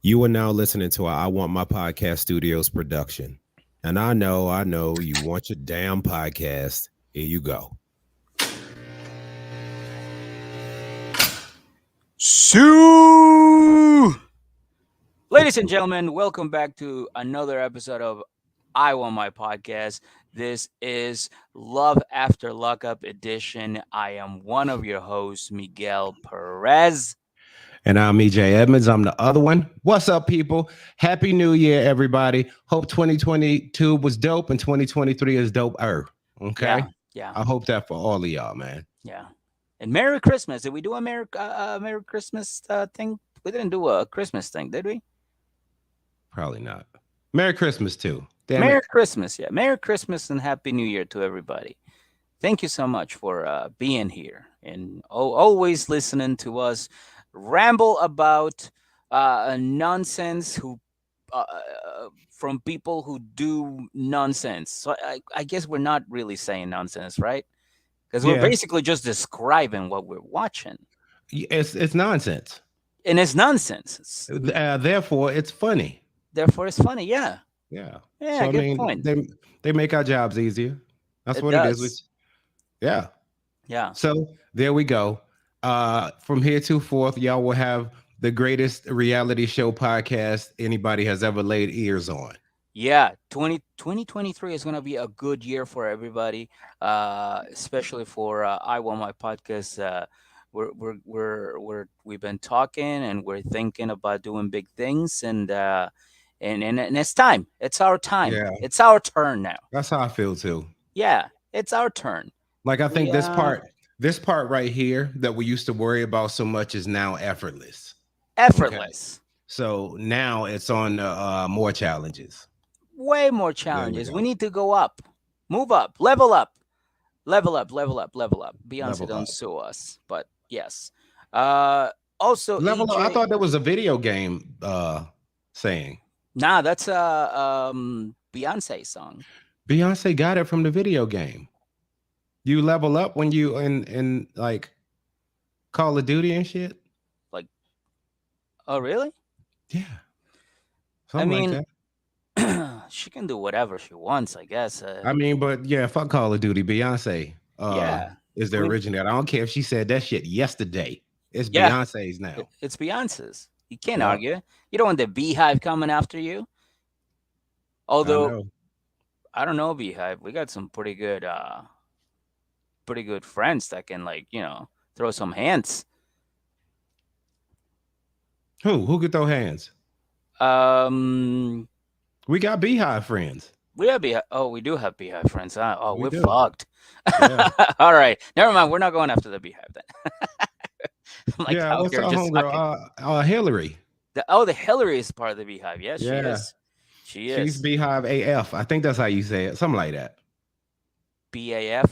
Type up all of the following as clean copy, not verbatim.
You are now listening to a I Want My Podcast Studios production. And I know, you want your damn podcast. Here you go. Sue! Ladies and gentlemen, welcome back to another episode of I Want My Podcast. This is Love After Lockup Edition. I am one of your hosts, Miguel Perez. And I'm EJ Edmonds. I'm the other one. What's up, people? Happy New Year, everybody. Hope 2022 was dope and 2023 is dope-er. Okay? Yeah, yeah, I hope that for all of y'all, man. yeah. And Merry Christmas. Did we do a Merry Christmas thing? We didn't do a Christmas thing, did we? Probably not. Merry Christmas, too. Damn Merry it. Christmas, yeah. Merry Christmas and Happy New Year to everybody. Thank you so much for being here and always listening to us ramble about nonsense from people who do nonsense. So I guess we're not really saying nonsense, right? Because we're Yeah, basically just describing what we're watching, it's nonsense. and it's nonsense. Therefore, it's funny. Therefore, it's funny. Yeah, Yeah. yeah. So I Good mean, point. they make our jobs easier. That's It what it is. does. Yeah. Yeah. So there we go. From here to forth, y'all will have the greatest reality show podcast anybody has ever laid ears on. Yeah, 2023 is going to be a good year for everybody, especially for I Want My Podcast. We've been talking and we're thinking about doing big things, and it's time. It's our time. Yeah, It's our turn now. that's how I feel too. Yeah, it's our turn. Like I We think this part right here that we used to worry about so much is now effortless. Okay. effortless. So now it's on more challenges. Way more There we challenges. We go. need to go up, move up, level up. Level up, level up, level up. Beyonce Level don't up. sue us, but yes. Uh, also, Level up. I EJ. thought that was a video game saying. Nah, that's a Beyonce song. Beyonce got it from the video game. You level up when you in like Call of Duty and shit. Like, oh really? Yeah, I something like mean, that. she can do whatever she wants, I guess. I mean, but yeah, fuck Call of Duty. Beyonce Yeah, is the Queen. originator. I don't care if she said that shit yesterday. It's Yeah, Beyonce's now. it's Beyonce's. You can't Yeah, argue. You don't want the Beehive coming after you. I Although know. I don't know Beehive, we got some pretty good friends that can throw some hands. Who could throw hands? Um, We got Beehive friends. we have Beehive. Oh, we do have Beehive friends. Huh? Oh, We we're do. fucked. Yeah, All right, never mind. We're not going after the Beehive then. I'm like yeah. out What's here our just homegirl? sucking. Hillary. The Hillary is part of the Beehive. Yes, she Yeah, is. She she's is. Beehive AF. I think that's how you say it. Something like that. BAF.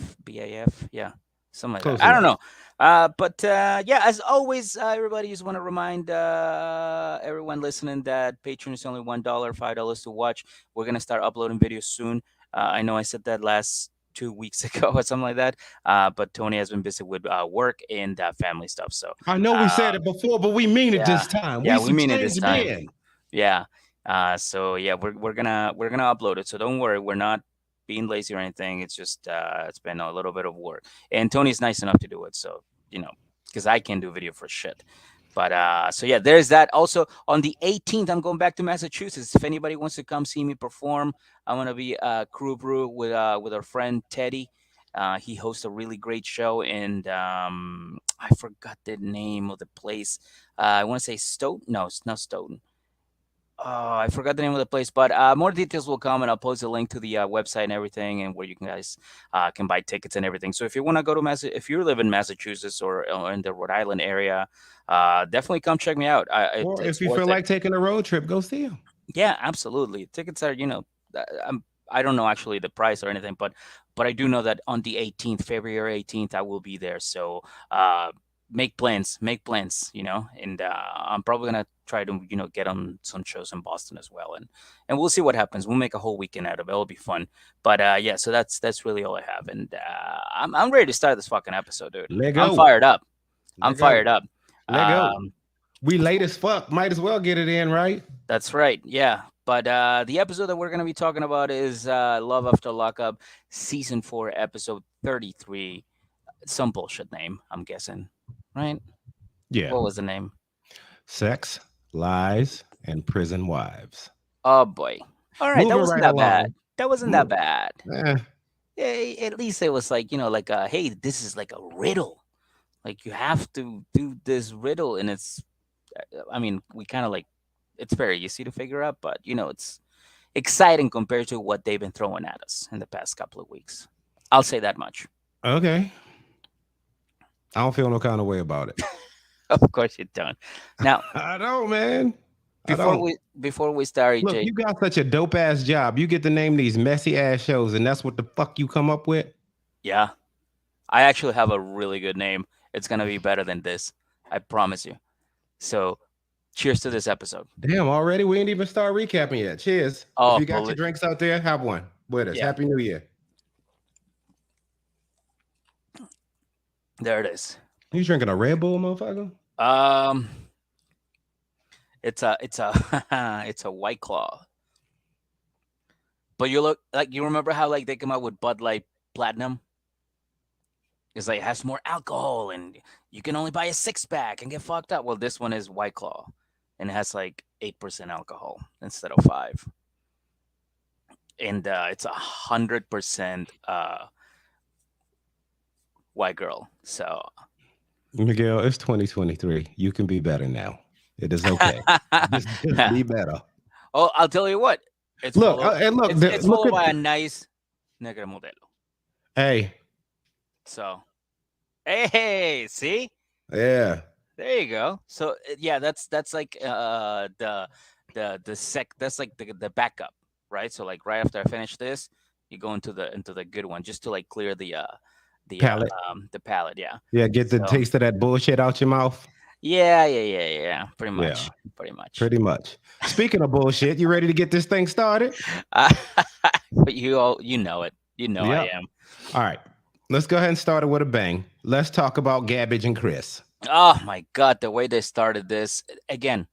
Yeah, something like that. Close I don't enough. know. But yeah, as always, everybody just want to remind everyone listening that Patreon is only $1, $5 to watch. We're gonna start uploading videos soon. I know I said that last 2 weeks ago or something like that. But Tony has been busy with work and family stuff. So I know we uh, said it before, but we mean it yeah, this time. yeah, We we some mean it this changed time. men. Yeah. So yeah, we're gonna upload it. So don't worry, we're not being lazy or anything. It's just it's been a little bit of work, and Tony's nice enough to do it. So because I can't do video for shit. But so yeah, there's that. Also on the 18th, I'm going back to Massachusetts. If anybody wants to come see me perform, I'm gonna be crew brew with our friend Teddy. He hosts a really great show, and I forgot the name of the place. I want to say Stoughton. No, it's not Stoughton. Oh, I forgot the name of the place, but more details will come, and I'll post a link to the website and everything, and where you guys can buy tickets and everything. So if you want to go to if you live in Massachusetts or in the Rhode Island area, definitely come check me out. Or if It's you feel worth it. like taking a road trip, go see him. Yeah, absolutely. Tickets are, I don't know actually the price or anything, but I do know that on the 18th, February 18th, I will be there. So make plans, and I'm probably gonna try to, get on some shows in Boston as well, and we'll see what happens. We'll make a whole weekend out of it. It'll be fun. But yeah, so that's really all I have, and I'm ready to start this fucking episode, dude. Let I'm go. fired up. I'm Let fired go. up. Let go. Um, We late as fuck. Might as well get it in, right? That's right. Yeah. But the episode that we're going to be talking about is Love After Lockup, Season 4, Episode 33. Some bullshit name, I'm guessing. Right? Yeah. What was the name? Sex, lies, and prison wives. Oh, boy. All right. That Moving wasn't right that bad. along. That wasn't that Mo- bad. eh, Yeah, at least it was like, like, hey, this is like a riddle. Like, you have to do this riddle. And I mean, we kind of like, it's very easy to figure out, but, it's exciting compared to what they've been throwing at us in the past couple of weeks. I'll say that much. okay. I don't feel no kind of way about it. Of course you don't. Now, I don't, man. I before don't. we start, Look, EJ, you got such a dope ass job. You get to name these messy ass shows, and that's what the fuck you come up with. yeah, I actually have a really good name. It's gonna be better than this. I promise you. So, cheers to this episode. Damn, already we ain't even start recapping yet. Cheers. Oh, If you got your drinks out there, have one with us. Yeah. Happy New Year. There it is. You drinking a Red Bull, motherfucker? It's a it's a White Claw. But you look like you remember how like they come out with Bud Light Platinum? It's like it has more alcohol and you can only buy a 6-pack and get fucked up. Well, this one is White Claw and it has like 8% alcohol instead of 5. And it's 100% white girl. So Miguel, it's 2023. You can be better now. It is okay. just be better. Oh, I'll tell you what. It's Look, followed, and look, it's look followed by a at, nice negra modelo. hey, So, hey, see? yeah. There you go. So yeah, that's like that's like the backup, right? So like right after I finish this, you go into the good one just to like clear Palate. the palate, yeah. Yeah, get the So taste of that bullshit out your mouth. yeah. Pretty much. Yeah, Pretty much. pretty much. Speaking of bullshit, you ready to get this thing started? But you know it. You know I Yep. am. All right. Let's go ahead and start it with a bang. Let's talk about Gabbage and Chris. Oh my God, the way they started this again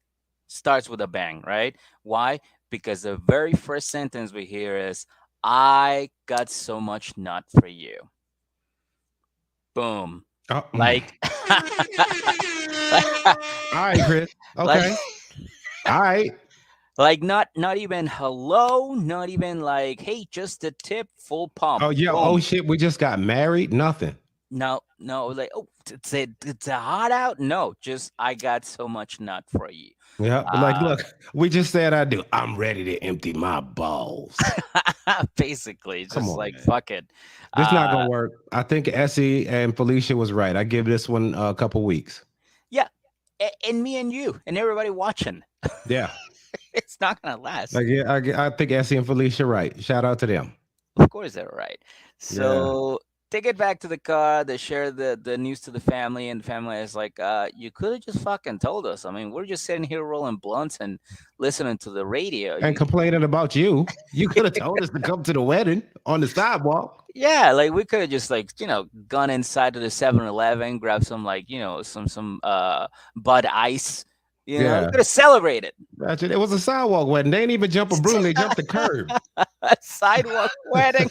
starts with a bang, right? Why? Because the very first sentence we hear is, "I got so much nut for you." Boom. Oh, Like, all right, Chris. Okay. like, All right. like not even hello, not even like, hey, just a tip, full pump. Oh yeah. Boom. Oh shit. We just got married. Nothing. No, like, oh, it's a hot out. No, just I got so much nut for you. Yeah. Like, look, we just said I do. I'm ready to empty my balls. Basically, just Come on, like man. fuck it. This not gonna work. I think Essie and Felicia was right. I give this one a couple weeks. Yeah, and me and you and everybody watching. Yeah. It's not gonna last. Like, yeah, I think Essie and Felicia right. Shout out to them. Of course they're right. So they get back to the car, they share the news to the family, and the family is like, you could have just fucking told us. I mean, we're just sitting here rolling blunts and listening to the radio. And complaining about you. You could have told us to come to the wedding on the sidewalk. Yeah, like we could have just like, gone inside to the 7-Eleven, grab some like, some Bud Ice. We could have celebrated. Gotcha. It was a sidewalk wedding. They didn't even jump a broom. They jumped the curb. A sidewalk wedding.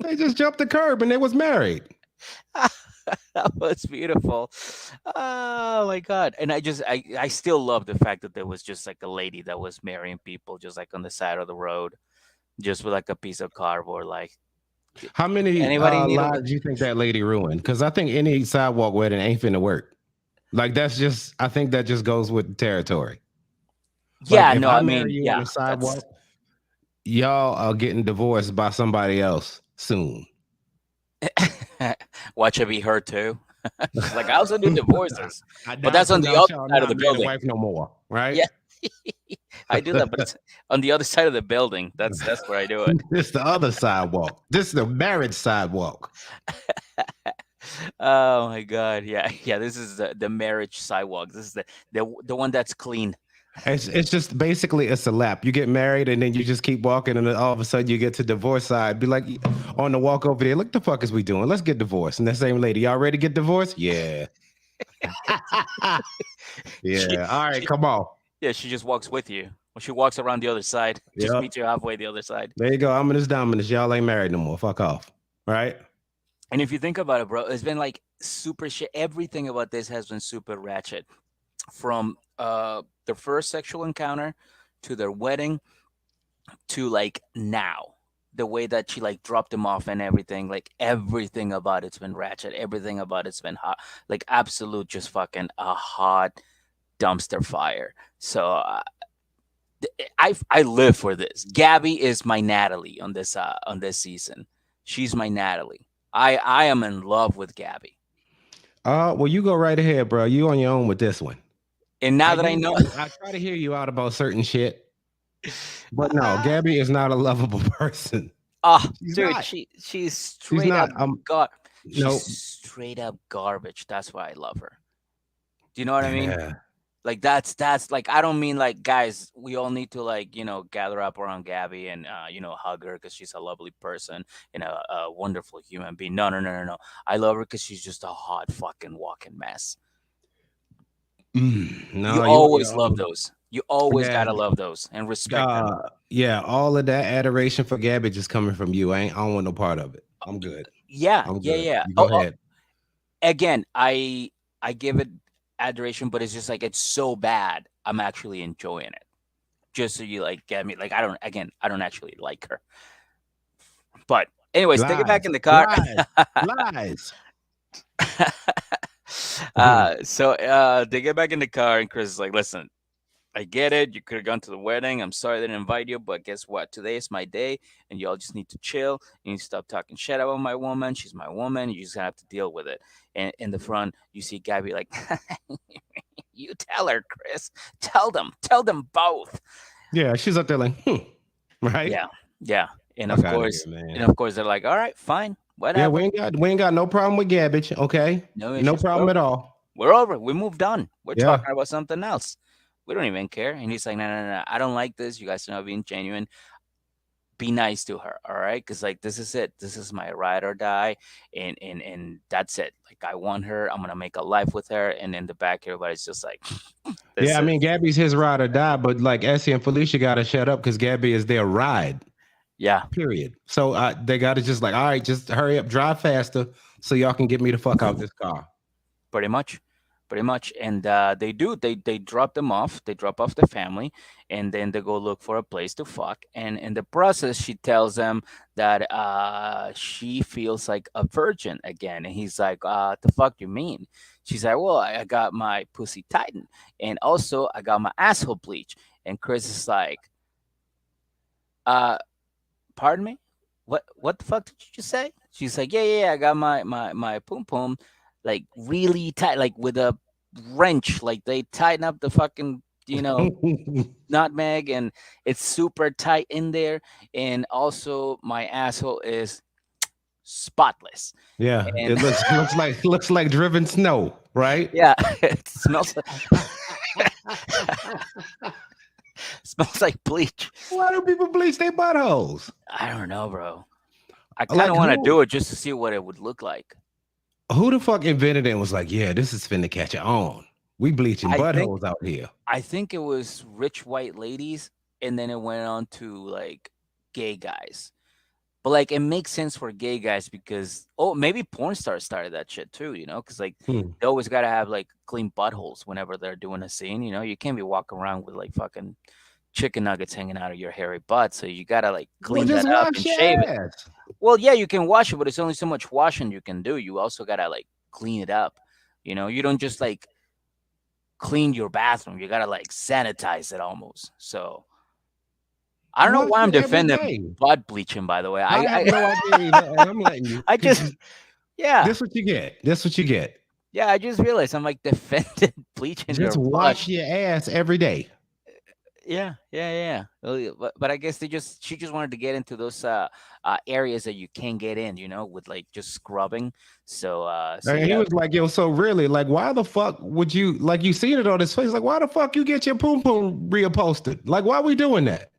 They just jumped the curb and they was married. That was beautiful. Oh my God. And I still love the fact that there was just like a lady that was marrying people just like on the side of the road, just with like a piece of cardboard. Like, how many lives do you think that lady ruined? Because I think any sidewalk wedding ain't finna work. Like I think that just goes with the territory. Yeah, like, no, I mean, you on the sidewalk, y'all are getting divorced by somebody else soon. Watch it be her too. Like I also do divorces, but that's on the other side of the building. Wife no more, right? Yeah, I do that, but it's on the other side of the building. That's where I do it. This the other sidewalk. This is the marriage sidewalk. Oh my God, yeah. This is the marriage sidewalk. This is the one that's clean. It's just basically it's a lap. You get married and then you just keep walking, and then all of a sudden you get to divorce side. Be like on the walk over there. Look, the fuck is we doing? Let's get divorced. And the same lady, y'all ready to get divorced? Yeah. She, Yeah. All right. she, Come on. yeah, she just walks with you. Or she walks around the other side, just Yep. meets you halfway the other side. There you go. I'm in this dominance. Y'all ain't married no more. Fuck off. Right? And if you think about it, bro, it's been like super shit. Everything about this has been super ratchet. From their first sexual encounter to their wedding to like now. The way that she like dropped him off and everything, like everything about it's been ratchet. Everything about it's been hot, like absolute, just fucking a hot dumpster fire. So I live for this. Gabby is my Natalie on this season. She's my Natalie. I am in love with Gabby. Well, you go right ahead, bro. You on your own with this one. And now that I know, I try to hear you out about certain shit, but no, Gabby is not a lovable person. oh, She's dude, not. she's She's straight up not. she's No. straight up garbage. That's why I love her. Do you know what I mean? Yeah. Like that's like, I don't mean like, guys, we all need to like, gather up around Gabby and hug her because she's a lovely person and a wonderful human being. No, no, no, no, no. I love her because she's just a hot fucking walking mess. You No, always love those. You always yeah. gotta love those and respect them. Yeah, all of that adoration for Gabby just coming from you. I don't want no part of it. I'm good. Yeah, I'm yeah, good. yeah. You go ahead. Again, I give it adoration, but it's just like, it's so bad. I'm actually enjoying it. Just so you like get me. Like, I don't actually like her. But anyways, take it back Lies. in the car. Lies. They get back in the car, and Chris is like, "Listen, I get it. You could have gone to the wedding. I'm sorry I didn't invite you, but guess what? Today is my day, and y'all just need to chill. You need to stop talking shit about my woman. She's my woman. You just have to deal with it." And in the front, you see Gabby like, "You tell her, Chris. Tell them both." Yeah, she's up there like, right? Yeah, yeah. And Fuck of outta course, here, man. they're like, "All right, fine, Yeah, whatever. we ain't got no problem with Gabbage, okay? No No issues. problem at all. We're over. We moved on. We're Yeah. talking about something else. We don't even care." And he's like, "No, no, no. I don't like this. You guys are not being genuine. Be nice to her, all right? Because like, this is it. This is my ride or die, and that's it. Like, I want her. I'm gonna make a life with her." And in the back, everybody's just like, Yeah, I mean, is Gabby's his ride or die, but like Essie and Felicia got to shut up because Gabby is their ride, yeah, period. So they got to just like, all right, just hurry up, drive faster so y'all can get me the fuck out this car. pretty much. And they do. They drop them off. They drop off the family, and then they go look for a place to fuck. And in the process, she tells them that she feels like a virgin again. And he's like, "The fuck you mean?" She's like, "Well, I got my pussy tightened, and also I got my asshole bleached." And Chris is like, "Pardon me? What the fuck did you just say?" She's like, "Yeah, I got my pum pum like really tight, like with a wrench, like they tighten up the fucking nutmeg, and it's super tight in there, and also my asshole is spotless." Yeah, And it looks like driven snow, right? yeah, it smells smells like bleach. Why do people bleach their buttholes? I don't know, bro. I kind Like of want to who? do it just to see what it would look like. Who the fuck invented it and was like, yeah, this is finna catch on. We bleaching I think buttholes out here. I think it was rich white ladies, and then it went on to like gay guys. But like, it makes sense for gay guys because maybe porn stars started that shit too, because like they always gotta have like clean buttholes whenever they're doing a scene. You can't be walking around with like fucking chicken nuggets hanging out of your hairy butt, so you gotta like clean Well, just that up wash and your shave it. ass. Well, yeah, you can wash it, but it's only so much washing you can do. You also gotta like clean it up. You don't just like clean your bathroom. You gotta like sanitize it almost. So I don't know Wash why I'm it every defending day. butt bleaching. By the way, I have no idea either, and I'm letting you. I just yeah This what you get. This what you get. yeah. I just realized I'm like defending bleaching Just your wash butt. your ass every day. Yeah. Well, but I guess she just wanted to get into those areas that you can't get in, with like just scrubbing. So And he yeah. was like, yo, so really, like, why the fuck would you, like, you seen it on his face, like, why the fuck you get your poom poom reupholstered? Like, why we doing that?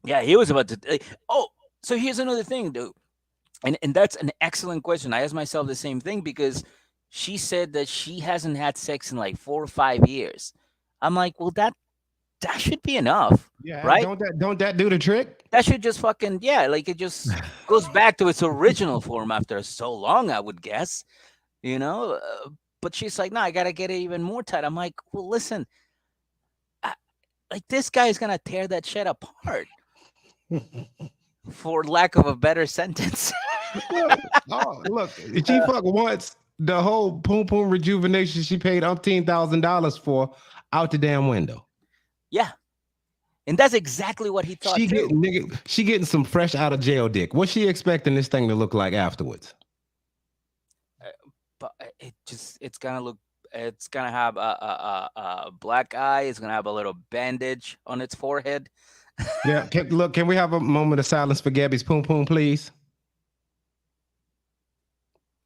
Yeah, he was about to. So here's another thing, dude, and that's an excellent question. I asked myself the same thing because She said that she hasn't had sex in like 4 or 5 years. I'm like, well, that should be enough, Yeah, right? don't that do the trick? That should just fucking, yeah, like it just goes back to its original form after so long, I would guess, you know. But she's like, no, I gotta get it even more tight. I'm like, well, listen, I, like this guy is gonna tear that shit apart, for lack of a better sentence. Look, oh, look, she fuck once. The whole poom poom rejuvenation she paid $18,000 for out the damn window. Yeah, and that's exactly what he thought She too. getting nigga, she getting some fresh out of jail dick. What's she expecting this thing to look like afterwards? But it's gonna look, it's gonna have a black eye. It's gonna have a little bandage on its forehead. Yeah, can we have a moment of silence for Gabby's poom poom, please?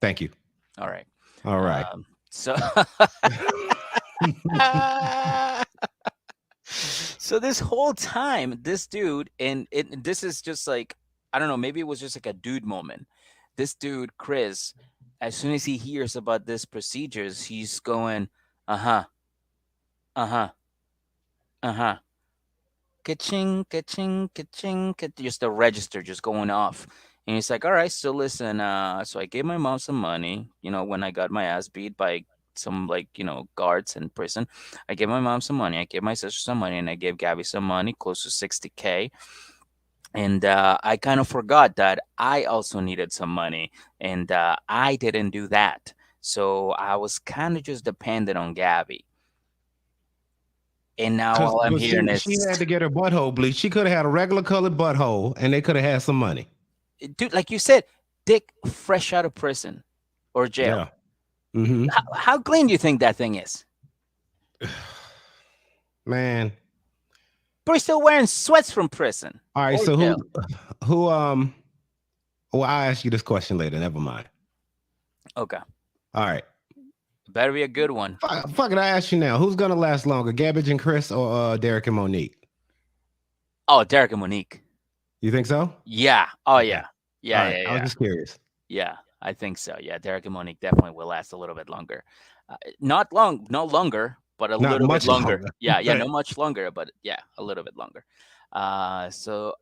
Thank you. All right. All right. So so this whole time, this dude, and this is just like, I don't know, maybe it was just like a dude moment. This dude, Chris, as soon as he hears about this procedures, he's going, uh-huh, uh-huh, uh-huh. Ka-ching, ka-ching, ka-ching, just the register just going off. And he's like, all right, so listen, so I gave my mom some money, when I got my ass beat by some, like, guards in prison. I gave my mom some money, I gave my sister some money, and I gave Gabby some money, close to 60K. And I kind of forgot that I also needed some money, and I didn't do that. So I was kind of just dependent on Gabby. And now Cause all I'm but hearing she is, had to get her butthole bleached. She could have had a regular colored butthole, and they could have had some money. dude, like you said, Dick fresh out of prison or jail. Yeah. Mm-hmm. How clean do you think that thing is? Man. But he's still wearing sweats from prison All right. or So jail. who well, I'll ask you this question later. Never mind. Okay. All right. Better be a good one. Fuck it, I ask you now. Who's gonna last longer, Gabbage and Chris or Derek and Monique? Oh, Derek and Monique. You think so? Yeah. Oh, Okay. yeah. All Yeah, right. I was yeah. just curious. Yeah, I think so. Yeah, Derek and Monique definitely will last a little bit longer. Not long, no longer, but a Not little bit much longer. longer. Yeah, yeah, Right. no much longer, but yeah, a little bit longer. So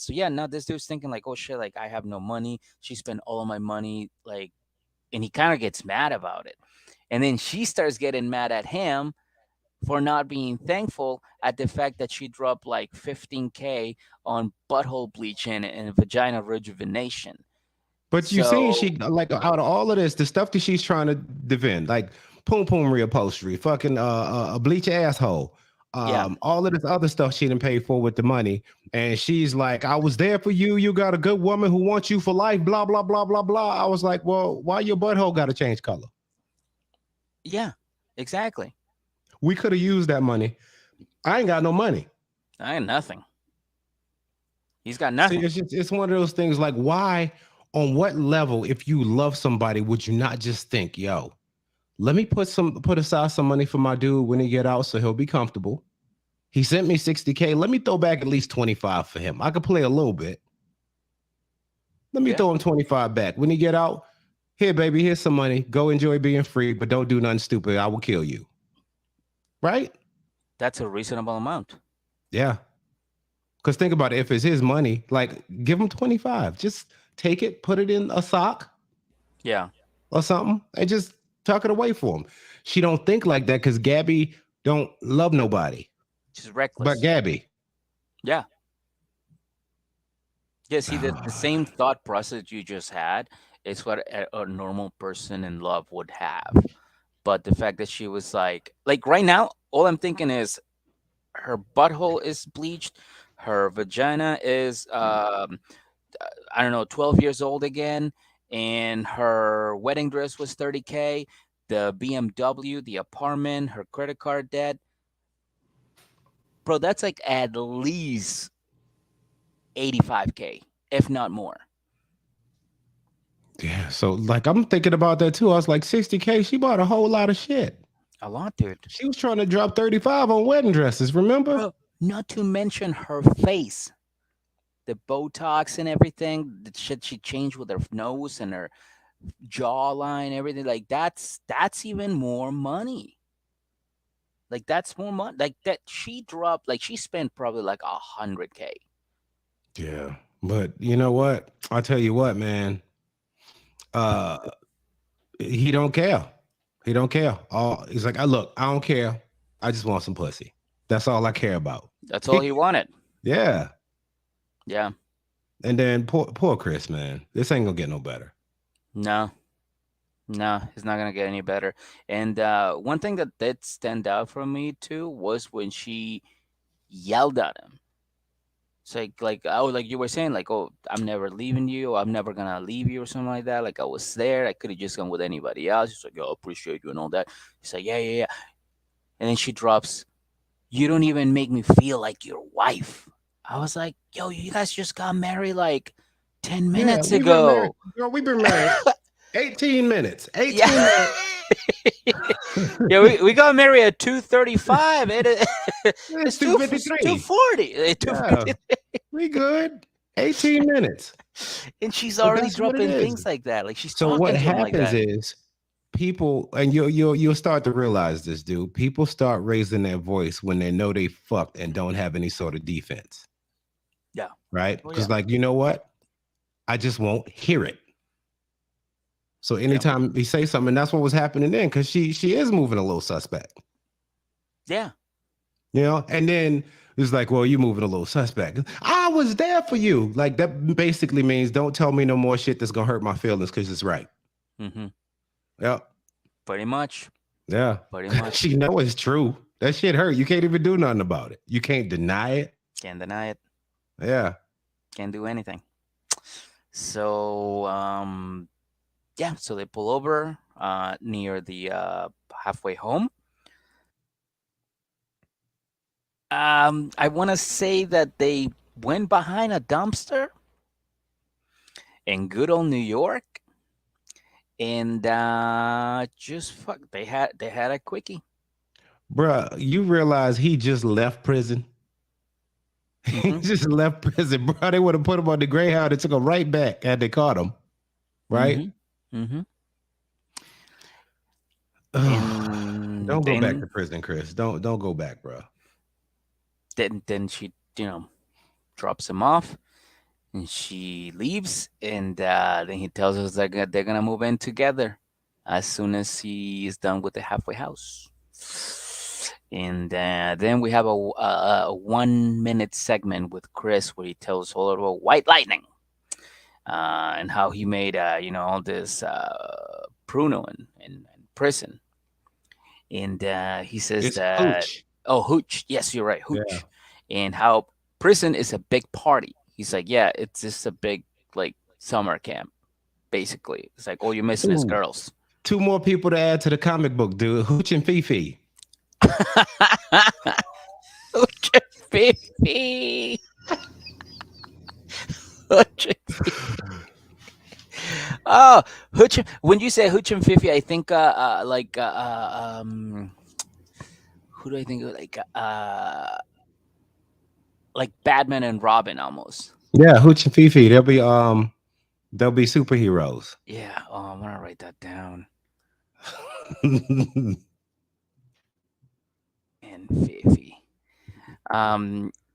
yeah, now this dude's thinking like, oh shit, like I have no money. She spent all of my money, like, and he kind of gets mad about it. And then she starts getting mad at him for not being thankful at the fact that she dropped like 15K on butthole bleaching and vagina rejuvenation. But you seen she So like out of all of this, the stuff that she's trying to defend, like poom poom reupholstery, fucking a bleach asshole, yeah, all of this other stuff she didn't pay for with the money, and she's like, "I was there for you. You got a good woman who wants you for life." Blah blah blah blah blah. I was like, "Well, why your butthole got to change color? yeah, exactly. We could have used that money. I ain't got no money." I had nothing. He's got See, nothing. it's one of those things. Like, why? On what level, if you love somebody, would you not just think, "Yo, let me put aside some money for my dude when he get out, so he'll be comfortable. He sent me 60K. Let me throw back at least 25 for him. I could play a little bit. Let me Yeah. throw him 25 back. When he get out, here, baby, here's some money. Go enjoy being free, but don't do nothing stupid. I will kill you." Right? That's a reasonable amount. Yeah. Because think about it. If it's his money, like give him 25. Just take it, put it in a sock Yeah. or something, and just tuck it away for him. She don't think like that because Gabby don't love nobody She's but reckless. Gabby. Yeah. Yeah, see, the same thought process you just had is what a normal person in love would have. But the fact that she was like right now, all I'm thinking is her butthole is bleached, her vagina is I don't know, 12 years old again, and her wedding dress was 30K, the BMW, the apartment, her credit card debt. Bro, that's like at least 85K, if not more. Yeah. So like I'm thinking about that too. I was like, 60K, she bought a whole lot of shit. A lot, dude. She was trying to drop 35 on wedding dresses, remember? Bro, not to mention her face, the Botox and everything, the shit she changed with her nose and her jawline, everything. Like that's even more money. Like that's more money. Like that she dropped. Like she spent probably like 100K. Yeah. But you know what? I'll tell you what, man. Uh he don't care. He don't care. All he's like, I look, I don't care. I just want some pussy. That's all I care about. That's all he wanted. Yeah. Yeah. And then poor Chris, man. This ain't gonna get no better. No. No, it's not gonna get any better. And one thing that did stand out for me too was when she yelled at him. It's like you were saying, like, oh, I'm never leaving you, or I'm never gonna leave you, or something like that. Like I was there, I could have just gone with anybody else. She's like, oh, I appreciate you and all that. He's like, yeah, yeah, yeah. And then she drops, you don't even make me feel like your wife. I was like, yo, you guys just got married like 10 Yeah, minutes we've been married. ago. Girl, we've been married 18 minutes. 18 Yeah. minutes. Yeah, we got married at 2:35. It's It's two 2:53. 2:40. Yeah, we good. 18 minutes. And she's But already that's what it dropping is. things like that. Like she's So what talking to him like happens that. is people, and you'll start to realize this, dude. People start raising their voice when they know they fucked and don't have any sort of defense, Yeah. right? Oh Because yeah. like, you know what? I just won't hear it. So Yeah. anytime he say something, that's what was happening then, because she is moving a little suspect, Yeah. you know. And then it's like, well, you moving a little suspect. I was there for you. Like that basically means don't tell me no more shit that's gonna hurt my feelings because it's right. Mm-hmm. Yep. Pretty much. Yeah. Pretty much. She know it's true. That shit hurt. You can't even do nothing about it. You can't deny it. Can't deny it. Yeah. Can't do anything. So yeah, so they pull over near the halfway home. I want to say that they went behind a dumpster in good old New York, and just fuck, they had a quickie. Bruh, you realize he just left prison? He Mm-hmm. just left prison, bro. They would have put him on the Greyhound and took him right back had they caught him. Right? Mm-hmm. Mm-hmm. Don't And go back to prison, Chris. Don't go back, bro. then she, drops him off, and she leaves, and then he tells us that they're gonna move in together as soon as he is done with the halfway house. And then we have a 1 minute segment with Chris where he tells all about White Lightning and how he made all this Pruno in prison. And he says It's that, hooch. oh, hooch, yes, you're right, Yeah. hooch, and how prison is a big party. He's like, yeah, it's just a big like summer camp. Basically, it's like all you're missing is Ooh, girls. two more people to add to the comic book, dude. Hooch and Fifi. Hooch and Fifi. Hooch and Fifi. Oh, Hooch. When you say Hooch and Fifi, I think who do I think of? Like Batman and Robin almost. Yeah, Hooch and Fifi. They'll be superheroes. Yeah. Oh, I'm gonna write that down. And Fifi.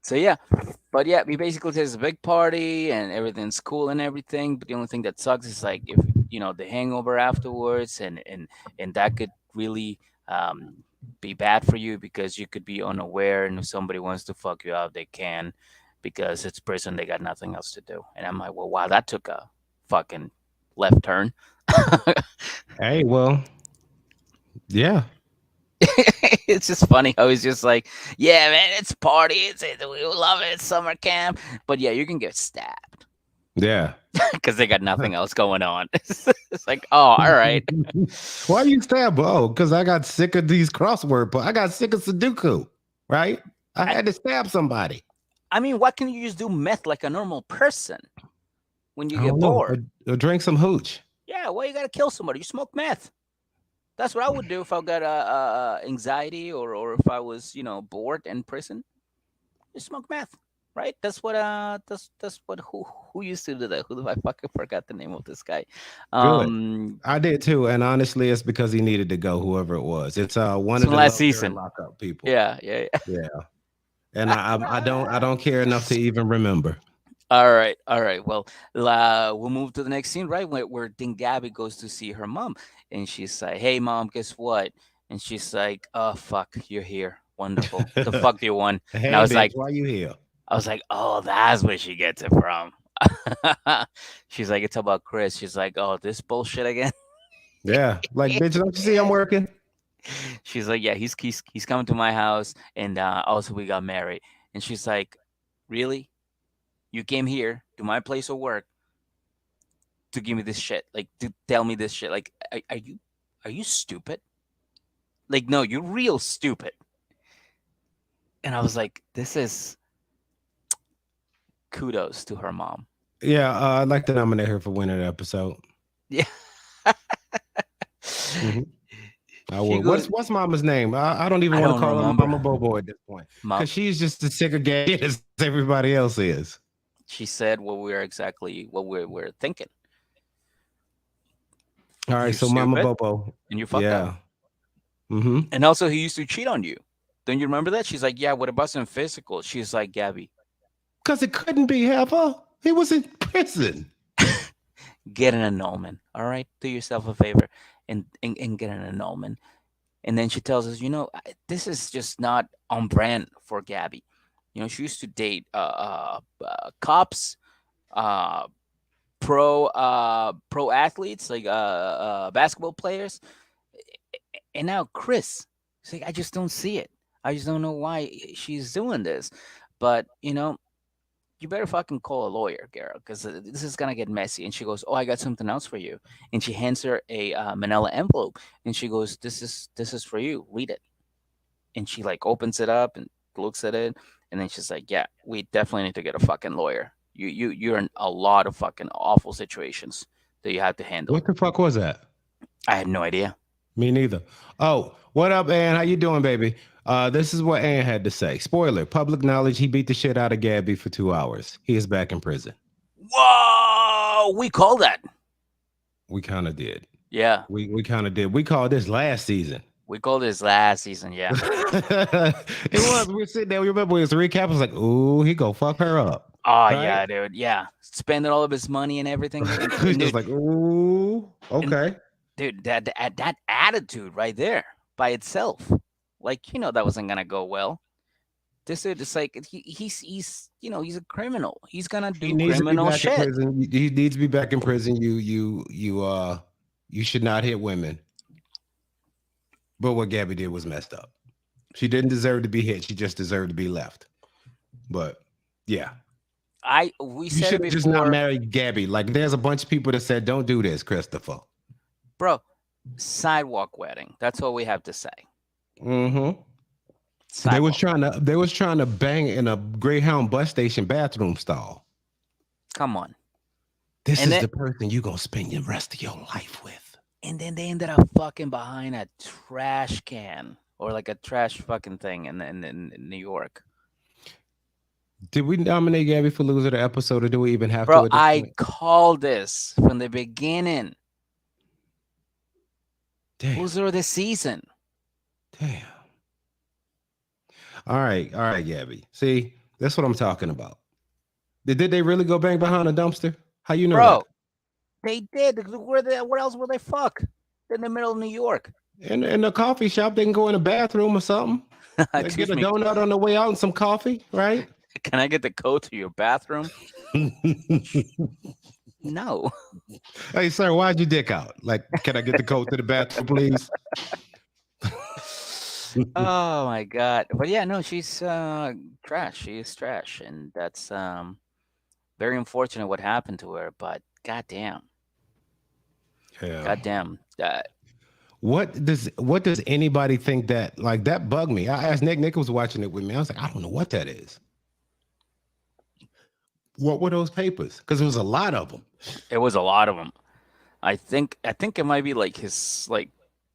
So yeah, but yeah, we basically says a big party and everything's cool and everything. But the only thing that sucks is like if the hangover afterwards, and that could really be bad for you because you could be unaware, and if somebody wants to fuck you up, they can because it's prison. They got nothing else to do. And I'm like, well, wow, that took a fucking left turn. Hey, well, yeah. It's just funny how he's just like, yeah, man, it's party, we love it, it's summer camp, but yeah, you can get stabbed Yeah. because they got nothing else going on. It's like, oh, all right. Why you stab? Oh, because I got sick of these crossword, but I got sick of Sudoku, right? I I, had to stab somebody. I mean, why can't you just do meth like a normal person when you I get don't know. bored? Or drink some hooch. Yeah, why you gotta kill somebody? You smoke meth. That's what I would do if I got anxiety or if I was bored in prison. Just smoke meth. right? That's what who used to do that? Who do I fucking forgot the name of this guy? Good. Um, I did too, and honestly, it's because he needed to go. Whoever it was, it's one it's of from the last love Perry season. lockup people. Yeah, yeah, yeah. Yeah, and I don't care enough to even remember. All right, all right. Well, we'll move to the next scene, right? Where then Gabby goes to see her mom, and she's like, "Hey, mom, guess what?" And she's like, "Oh, fuck, you're here. Wonderful. The fuck do you want?" And Hey, bitch, why you here? I was like, "Oh, that's where she gets it from." She's like, "It's about Chris." She's like, "Oh, this bullshit again." Yeah, like bitch, don't you see I'm working? She's like, "Yeah, he's coming to my house, and also we got married." And she's like, "Really? You came here to my place of work to give me this shit, like to tell me this shit. Like, are you stupid? Like, no, you're real stupid." And I was like, this is kudos to her mom. Yeah, I'd like to nominate her for winner of the episode. Yeah. hmm I She would. goes, What's Mama's name? I don't even I want to don't call her remember. Mama Bobo at this point Mom, because she's just as sick of gay as everybody else is. she said what we are exactly what we're thinking. All right, You're so Mama stupid Bobo, and you fucked up. yeah, mm-hmm. And also, he used to cheat on you. Don't you remember that? She's like, yeah, what about some physical? She's like, Gabby, Because it couldn't be Heather. He was in prison. get an annulment. All right, do yourself a favor and get an annulment. And then she tells us, this is just not on brand for Gabby. She used to date cops, uh, pro athletes, like basketball players, and now Chris. She's like, I just don't see it. I just don't know why she's doing this. But you better fucking call a lawyer, girl, because this is gonna get messy. And she goes, "Oh, I got something else for you." And she hands her a Manila envelope, and she goes, "This is for you. Read it." And she like opens it up and looks at it, and then she's like, "Yeah, we definitely need to get a fucking lawyer. You're in a lot of fucking awful situations that you have to handle." What the fuck was that? I had no idea. Me neither. Oh, what up, Ann? How you doing, baby? This is what Ann had to say. Spoiler: public knowledge. He beat the shit out of Gabby for 2 hours. He is back in prison. Whoa, we call that. We kind of did. Yeah, We kind of did. We called this last season. we called this last season. Yeah. It was. We were sitting there. We remember it was a recap. I was like, "Ooh, he go fuck her up." Oh Right? yeah, dude. Yeah, spending all of his money and everything, He's and just dude, like, "Ooh, and okay." dude, that attitude right there by itself, like that wasn't gonna go well. This dude is like he's he's a criminal. He's gonna He do needs to be criminal back in shit. prison. He needs to be back in prison. You should not hit women. But what Gabby did was messed up. She didn't deserve to be hit. She just deserved to be left. But yeah, We you said it should have just not before, married Gabby. Like there's a bunch of people that said, "Don't do this, Christopher." bro. Sidewalk wedding. That's all we have to say. Mm-hmm. Sidewalk wedding. They was trying to bang in a Greyhound bus station bathroom stall. Come on. This And is then the person you're gonna spend the rest of your life with. they ended up fucking behind a trash can or like a trash fucking thing in New York. Did we nominate Gabby for loser of the episode, or do we even have Bro, to at this I point? called this from the beginning. Damn, Loser of the season. damn. All right, Gabby. See, that's what I'm talking about. Did they really go bang behind a dumpster? How you know that? Bro, they did. Where else will they fuck? In the middle of New York. In the coffee shop, they can go in the bathroom or something. Like get Excuse a me. donut on the way out and some coffee, right? Can I get the code to your bathroom? No. Hey, sir, why'd you dick out? Like, can I get the code to the bathroom, please? Oh my god. But yeah, no, she's trash. She is trash. And that's very unfortunate what happened to her, but goddamn. Yeah. Goddamn. What does anybody think that like that bugged me? I asked Nick. Nick was watching it with me. I was like, I don't know what that is. What were those papers? Because there was a lot of them. It was a lot of them. I think it might be like his like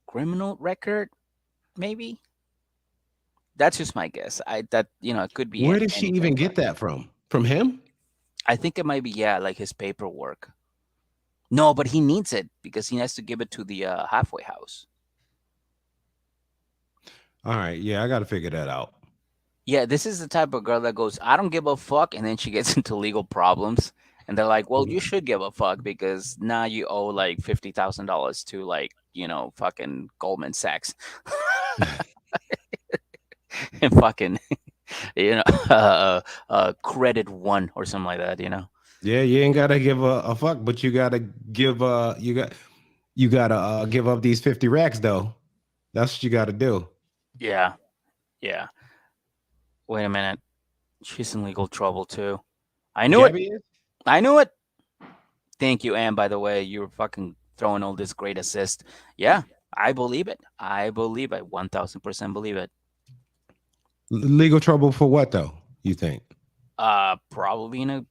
criminal record, maybe. That's just my guess. It could be Where did she anything, even but get that from? From him? I think it might be, yeah, like his paperwork. No, but he needs it because he has to give it to the halfway house. All right, yeah, I got to figure that out. Yeah, this is the type of girl that goes, I don't give a fuck, and then she gets into legal problems. And they're like, well, you should give a fuck because now you owe like $50,000 to like, fucking Goldman Sachs and fucking, you know, Credit One or something like that. Yeah, you ain't gotta give a fuck, but you gotta give you gotta give up these 50 racks though. That's what you gotta do. Yeah, yeah. Wait a minute. She's in legal trouble too. I knew it. Gabby is? I knew it. Thank you, Anne, by the way. You were fucking throwing all this great assist. Yeah, I believe it. I believe it. 1000% believe it. Legal trouble for what though? You think? Probably being a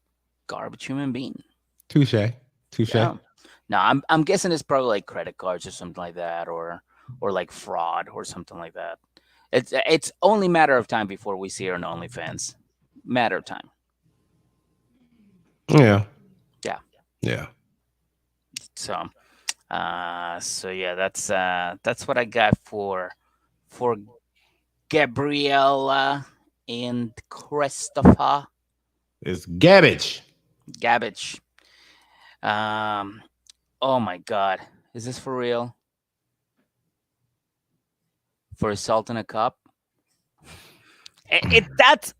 garbage human being. Touche. Touche. Yeah. No, I'm guessing it's probably like credit cards or something like that, or like fraud or something like that. It's only matter of time before we see her on OnlyFans. Matter of time. Yeah. Yeah. Yeah. So, so yeah, that's what I got for Gabriella and Christopher It's garbage. Gabbage. Oh my God, is this for real? For a salt in a cup? That's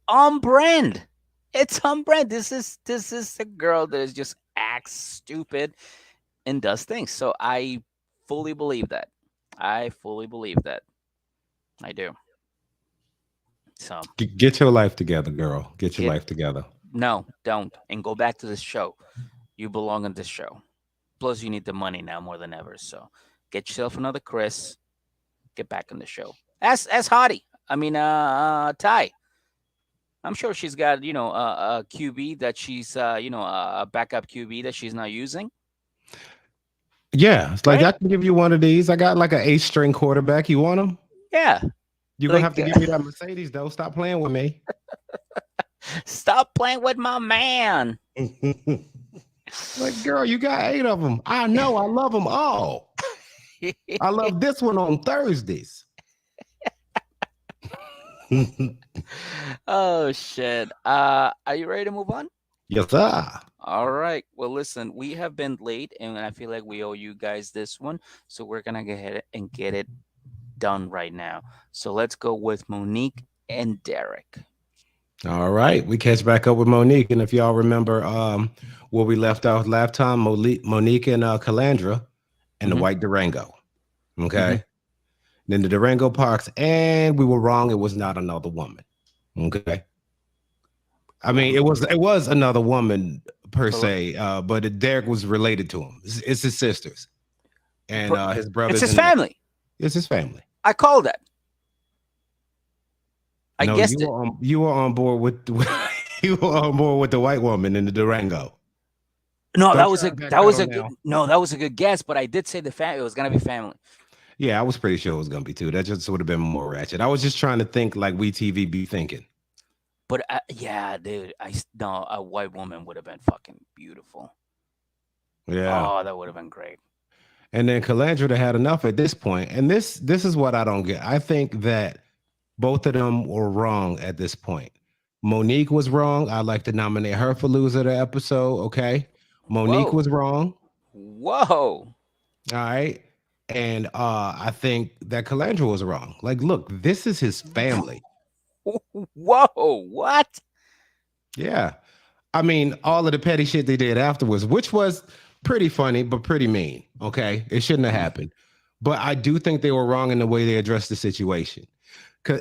on brand. It's on brand. This is a girl that is just acts stupid and does things. So I fully believe that. I fully believe that. I do. So Get your life together, girl. Get your get life together. no, don't, and go back to this show. You belong on this show. Plus, you need the money now more than ever. So get yourself another Chris. Get back on the show. As Hottie. I mean, Ty. I'm sure she's got a QB that she's a backup QB that she's not using. Yeah, it's like Right? I can give you one of these. I got like an eight string quarterback. You want him? Yeah. You're gonna Like, have to give me that Mercedes though. Stop playing with me. stop playing with my man. Like, girl, you got eight of them. I know. I love them all. I love this one on Thursdays. Oh shit. Are you ready to move on? Yes, sir. All right. Well, listen, we have been late, and I feel like we owe you guys this one, so we're gonna go ahead and get it done right now. So let's go with Monique and Derek. All right. We catch back up with Monique. And if y'all remember where we left off last time, Monique and Calandra and the Mhm. white Durango. Mhm. Okay. Then the Durango parks, and we were wrong. It was not another woman. Okay. I mean, it was another woman per Col- se, but Derek was related to him. It's his sisters and his It's brothers his and them. family. It's his family. I called that. I No, guessed it. you were on board with you were on board with the white woman in the Durango. No, Don't try to that was backpedal a good now. no, that was a good guess, but I did say the family. It was gonna be family. Yeah, I was pretty sure it was gonna be two. That just would have been more ratchet. I was just trying to think like we TV be thinking. But yeah, dude, no, a white woman would have been fucking beautiful. Yeah. Oh, that would have been great. And then Calandra had enough at this point. And this is what I don't get. I think that both of them were wrong at this point. Monique was wrong. I'd like to nominate her for loser of the episode. Okay. Monique Whoa, was wrong. whoa, All right. And I think that Calandra was wrong. Like, look, this is his family. whoa, what? Yeah. I mean, all of the petty shit they did afterwards, which was pretty funny, but pretty mean. Okay. It shouldn't have Mhm. happened. But I do think they were wrong in the way they addressed the situation.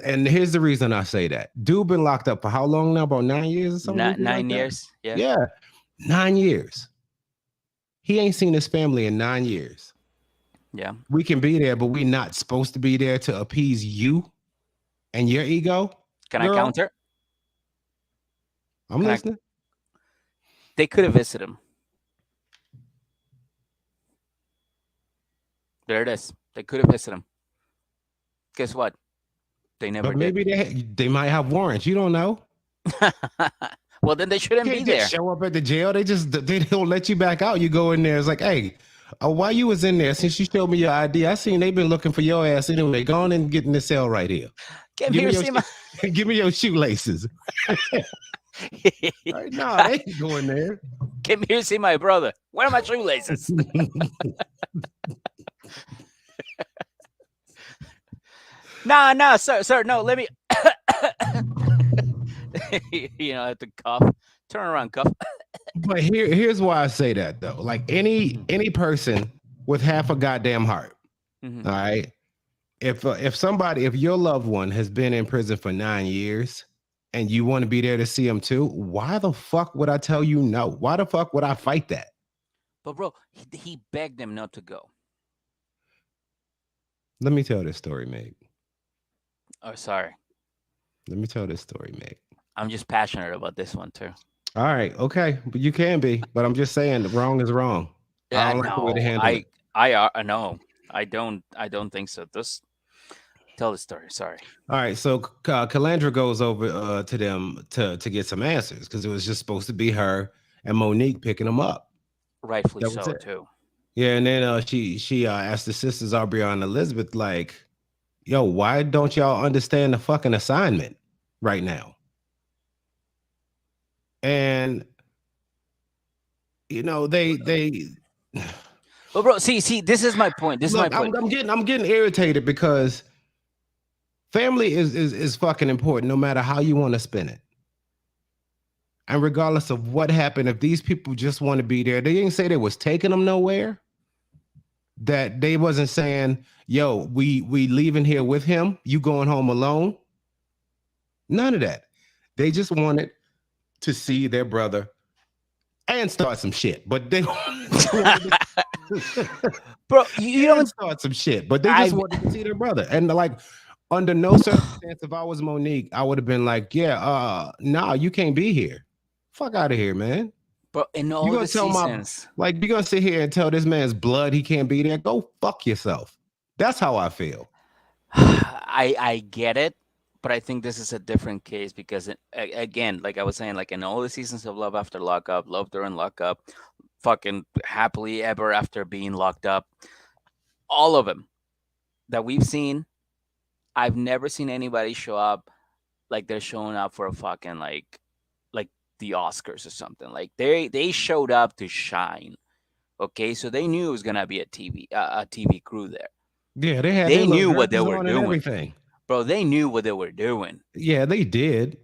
And here's the reason I say that. Dude been locked up for how long now? About 9 years or something Not like nine that? years. Yeah. Yeah. 9 years. He ain't seen his family in 9 years. Yeah. We can be there, but we not supposed to be there to appease you and your ego. Can I Girl, counter? I'm Can I? listening. They could have visited him. There it is. They could have visited him. Guess what? They never But did. maybe they might have warrants. You don't know. Well, then they shouldn't be Can't just there. show up at the jail. They don't let you back out. You go in there. It's like, hey, why you was in there? Since you showed me your ID, I seen they've been looking for your ass anyway. Go on and get in the cell right here. Come Give here, me your see my. give me your shoelaces. Right? No, they ain't going there. Come here, see my brother. Where are my shoelaces? No, sir, no. Let me. I have to cough. Turn around, cough. But here's why I say that though. Like any person with half a goddamn heart, Mhm. all right. If your loved one has been in prison for 9 years and you want to be there to see him too, why the fuck would I tell you no? Why the fuck would I fight that? But bro, he begged them not to go. Let me tell this story, Meg. Oh, sorry. Let me tell this story, Meg. I'm just passionate about this one too. All right, okay, but you can be, but I'm just saying, wrong is wrong. I don't like the way to No, handle it. no, I don't think so. Tell the story. Sorry. All right, so Calandra goes over to them to get some answers because it was just supposed to be her and Monique picking them up. Rightfully That was so it. too. Yeah, and then she asked the sisters Aubrey and Elizabeth like, "Yo, why don't y'all understand the fucking assignment right now?" And they But bro, see, this is my point. This is my look. point. I'm getting irritated because family is fucking important no matter how you want to spin it. And regardless of what happened, if these people just want to be there, they didn't say they was taking them nowhere. That they wasn't saying, "Yo, we leaving here with him. You going home alone." None of that. They just wanted to see their brother and start some shit. But they Bro, you don't start some shit. But they just wanted to see their brother. And like, under no circumstance, if I was Monique, I would have been like, "Yeah, nah, you can't be here. Fuck out of here, man." bro, in You all gonna the tell seasons. you gonna sit here and tell this man's blood he can't be there? Go fuck yourself. That's how I feel. I get it, but I think this is a different case because again, like I was saying, like in all the seasons of Love After Lockup, Love During Lockup, fucking Happily Ever After Being Locked Up, all of them that we've seen, I've never seen anybody show up like they're showing up for a fucking like the Oscars or something. Like they showed up to shine. Okay, so they knew it was gonna be a TV crew there. Yeah, they had their They little knew what they dresses were on and doing, everything. bro. They knew what they were doing. Yeah, they did.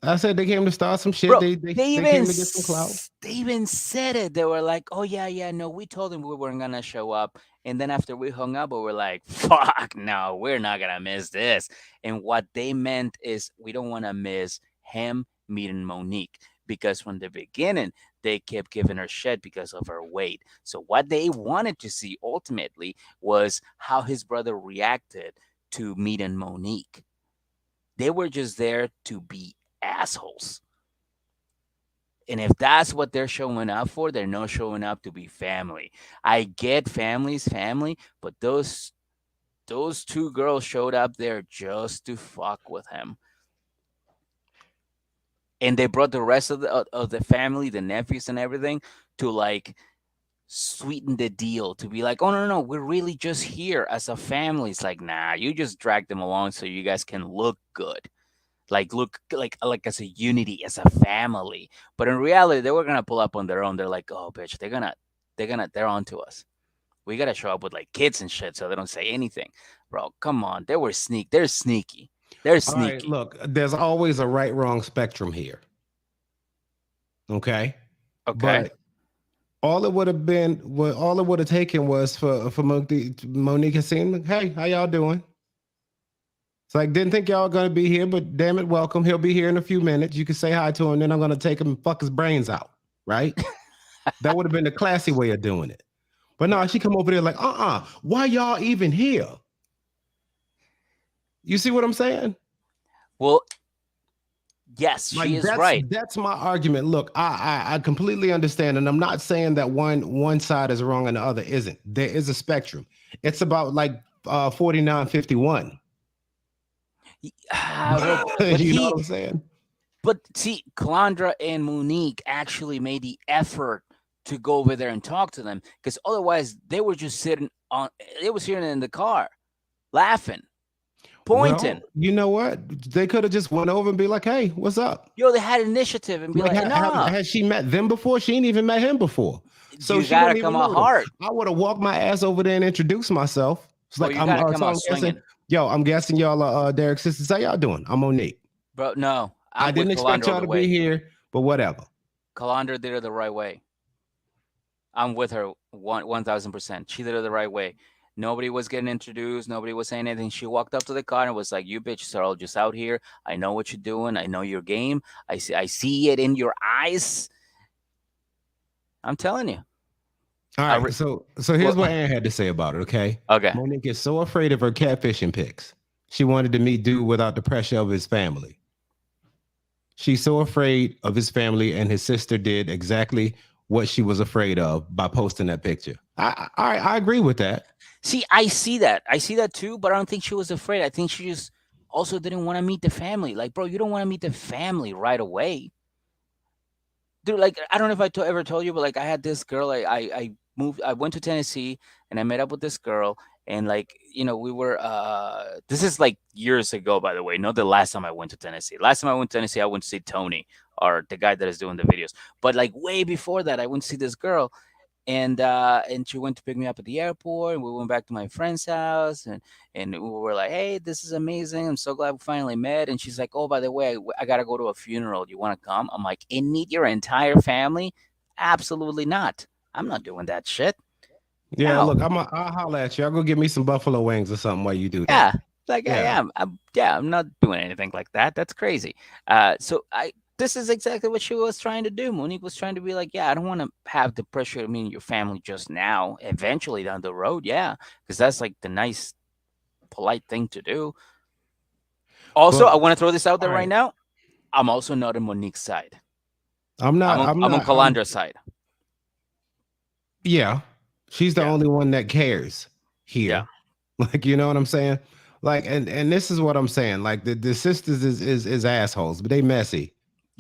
I said they came to start some shit. Bro, They even came to get some clout. they even said it. They were like, "Oh yeah, no, we told them we weren't gonna show up." And then after we hung up, we were like, "Fuck, no, we're not gonna miss this." And what they meant is we don't want to miss him meeting Monique because from the beginning they kept giving her shit because of her weight. So what they wanted to see ultimately was how his brother reacted to meeting Monique. They were just there to be assholes. And if that's what they're showing up for, they're not showing up to be family. I get family's family, but those two girls showed up there just to fuck with him. And they brought the rest of the family, the nephews and everything, to like sweeten the deal, to be like, oh no, we're really just here as a family. It's like, nah, you just drag them along so you guys can look good. Like look like as a unity, as a family. But in reality, they were gonna pull up on their own. They're like, oh bitch, they're on to us. We gotta show up with like kids and shit so they don't say anything. Bro, come on. They're sneaky. They're All sneaky. right, look, there's always a right wrong spectrum here. Okay. Okay. But all it would have taken was for Monique and saying, "Hey, how y'all doing?" It's like, didn't think y'all gonna be here, but damn it, welcome. He'll be here in a few minutes. You can say hi to him, then I'm gonna take him and fuck his brains out, right? That would have been the classy way of doing it. But no, she come over there like, why y'all even here? You see what I'm saying? Well, yes, Like she is right. that's my argument. Look, I completely understand, and I'm not saying that one side is wrong and the other isn't. There is a spectrum. It's about like 49-51. Bro, but You know what he, I'm saying? but see, Calandra and Monique actually made the effort to go over there and talk to them because otherwise they were just sitting on, they were sitting in the car laughing, Well, pointing. you know what? They could have just went over and be like, "Hey, what's up?" Yo, they had initiative and be Like, like, nah, has she met them before? She ain't even met him before, so you she gotta wouldn't come even out know them. hard, I would have walked my ass over there and introduced myself. It's bro. like You gotta come so out I'm guessing, swinging, yo, I'm guessing y'all are Derek's sisters. How y'all doing? I'm Monique. bro. No, I I'm didn't with expect Calandra all y'all the to be way. here, but whatever. Calandra did it the right way. I'm with her 1000%. She did it the right way. Nobody was getting introduced. Nobody was saying anything. She walked up to the car and was like, "You bitches are all just out here. I know what you're doing. I know your game. I see it in your eyes. I'm telling you." All I right, re- so well, here's what Ann had to say about it. Okay, okay. Monique is so afraid of her catfishing pics. She wanted to meet dude without the pressure of his family. She's so afraid of his family, and his sister did exactly what she was afraid of by posting that picture. I agree with that. See, I see that. I see that too, but I don't think she was afraid. I think she just also didn't want to meet the family. Like, bro, you don't want to meet the family right away. Dude, like, I don't know if ever told you, but like, I had this girl. I moved. I went to Tennessee and I met up with this girl, and like, we were. This is like years ago, by the way. Not the last time I went to Tennessee. Last time I went to Tennessee, I went to see Tony, or the guy that is doing the videos. But like way before that, I went to see this girl, and she went to pick me up at the airport, and we went back to my friend's house, and we were like, "Hey, this is amazing. I'm so glad we finally met." And she's like, "Oh, by the way, I gotta go to a funeral. Do you want to come?" I'm like, "And meet your entire family? Absolutely not. I'm not doing that shit. Yeah, No." look, I'll holler at you. I'll go get me some buffalo wings or something while you do that. Yeah, like I Yeah. am. I'm not doing anything like that. That's crazy. So I this is exactly what she was trying to do. Monique was trying to be like, yeah, I don't want to have the pressure of meeting your family just now. Eventually down the road, yeah, because that's like the nice, polite thing to do. Also, I But want to throw this out all there right right. now. I'm also not on Monique's side. I'm not I'm I'm on not I'm Calandra's side. yeah. She's the Yeah, only one that cares yeah, here. Like, you know what I'm saying? Like, and this is what I'm saying. Like the sisters is assholes, but they messy.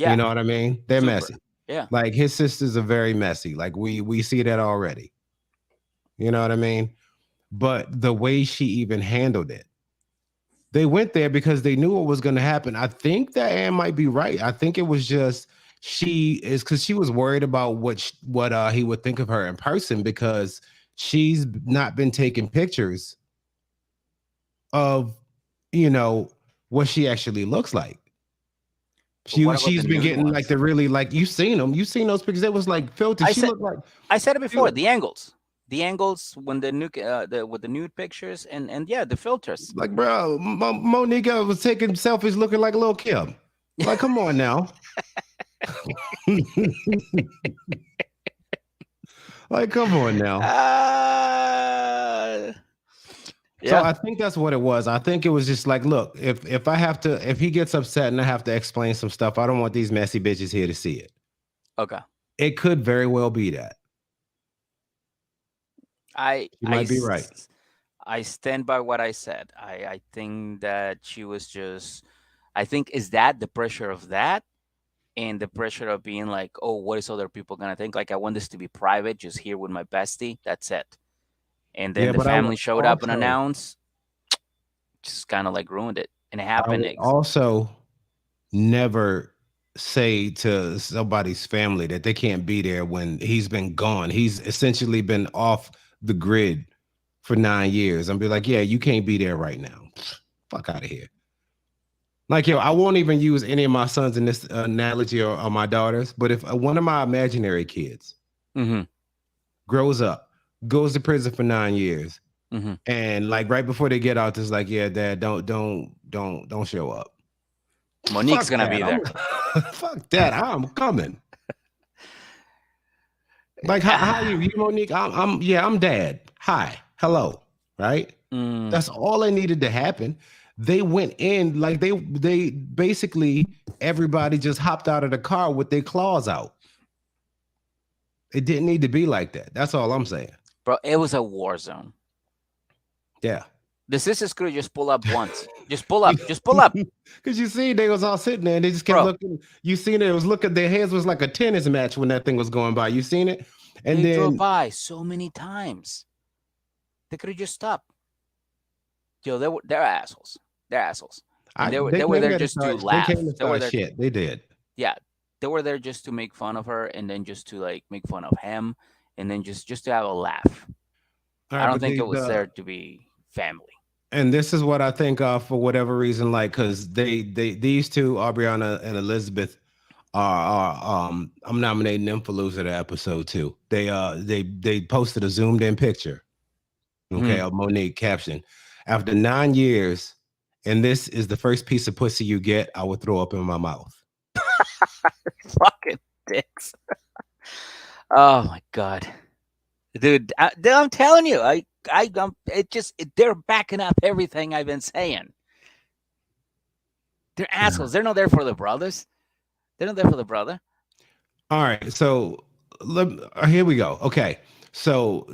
You yeah. know what I mean? They're Super. messy. Yeah. Like his sisters are very messy. Like we see that already. You know what I mean? But the way she even handled it, they went there because they knew what was going to happen. I think that Anne might be right. I think it was just she is because she was worried about what he would think of her in person because she's not been taking pictures of what she actually looks like. But what about the She's been nude getting like ones? the really like you've seen them. You've seen those pictures. It was like filtered. I She said looked like I said it she before. looked The angles when the nude, with the nude pictures and yeah, the filters. like, bro, Monica was taking selfies looking like Lil Kim. Like, come on now. Like, come on now. Uh, So yeah. I think that's what it was. I think it was just like, look, if he gets upset and I have to explain some stuff, I don't want these messy bitches here to see it. Okay. It could very well be that. I You I might be right. s- I stand by what I said. I think that she was just. I think is that the pressure of that and the pressure of being like, oh, what is other people gonna think? Like I want this to be private, just here with my bestie. That's it. And then Yeah, the but I would family showed up and also announced, just kind of like ruined it. And it I happened. would also never say to somebody's family that they can't be there when he's been gone. He's essentially been off the grid for 9 years and be like, yeah, you can't be there right now. Fuck out of here. Like, yo, I won't even use any of my sons in this analogy or my daughters, but if one of my imaginary kids Mm-hmm. grows up, goes to prison for 9 years, Mm-hmm. and like right before they get out, it's like, yeah, dad, don't show up. Monique's Fuck gonna that. be there. Fuck that. I'm coming. Like how you Monique? I'm dad. Hi, hello, right? Mm. That's all that needed to happen. They went in like they basically everybody just hopped out of the car with their claws out. It didn't need to be like that. That's all I'm saying. Bro, it was a war zone. Yeah. The sisters could have just pulled up once. Just pull up. Just pull up, Because you see, they was all sitting there and they just kept bro. looking. You seen it? It was looking. Their heads was like a tennis match when that thing was going by. You seen it? And They drove then by so many times. They could have just stopped. Yo, they're assholes. They're assholes, and they they were came there here to just to start. They laugh. came to They were start there, shit. They did. yeah. They were there just to make fun of her, and then just to like make fun of him, and then just to have a laugh. All I right, don't but think it was there to be family. and this is what I think for whatever reason, like because these two, Aubriana and Elizabeth, are I'm nominating them for loser of the episode too. They posted a zoomed in picture, okay, Mm. of Monique caption. After 9 years, and this is the first piece of pussy you get, I would throw up in my mouth. Fucking dicks. Oh my god, dude! I'm telling you, they're backing up everything I've been saying. They're assholes. They're not there for the brothers. They're not there for the brother. All right, so here we go. Okay, so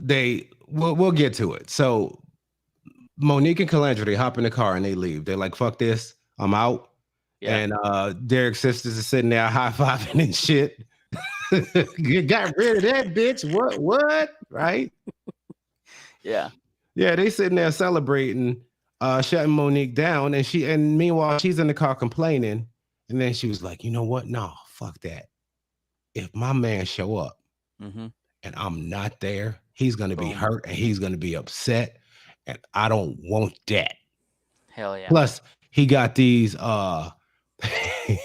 we'll get to it. So Monique and Calandra, they hop in the car and they leave. They're like, "Fuck this, I'm out." Yeah. And Derek's sisters are sitting there high fiving and shit. You got rid of that bitch. What? Right? Yeah. Yeah, they sitting there celebrating, shutting Monique down, and meanwhile she's in the car complaining. And then she was like, "You know what? No, fuck that. If my man show up Mm-hmm. and I'm not there, he's gonna be Boom. hurt and he's gonna be upset, and I don't want that." Hell yeah. Plus, he got these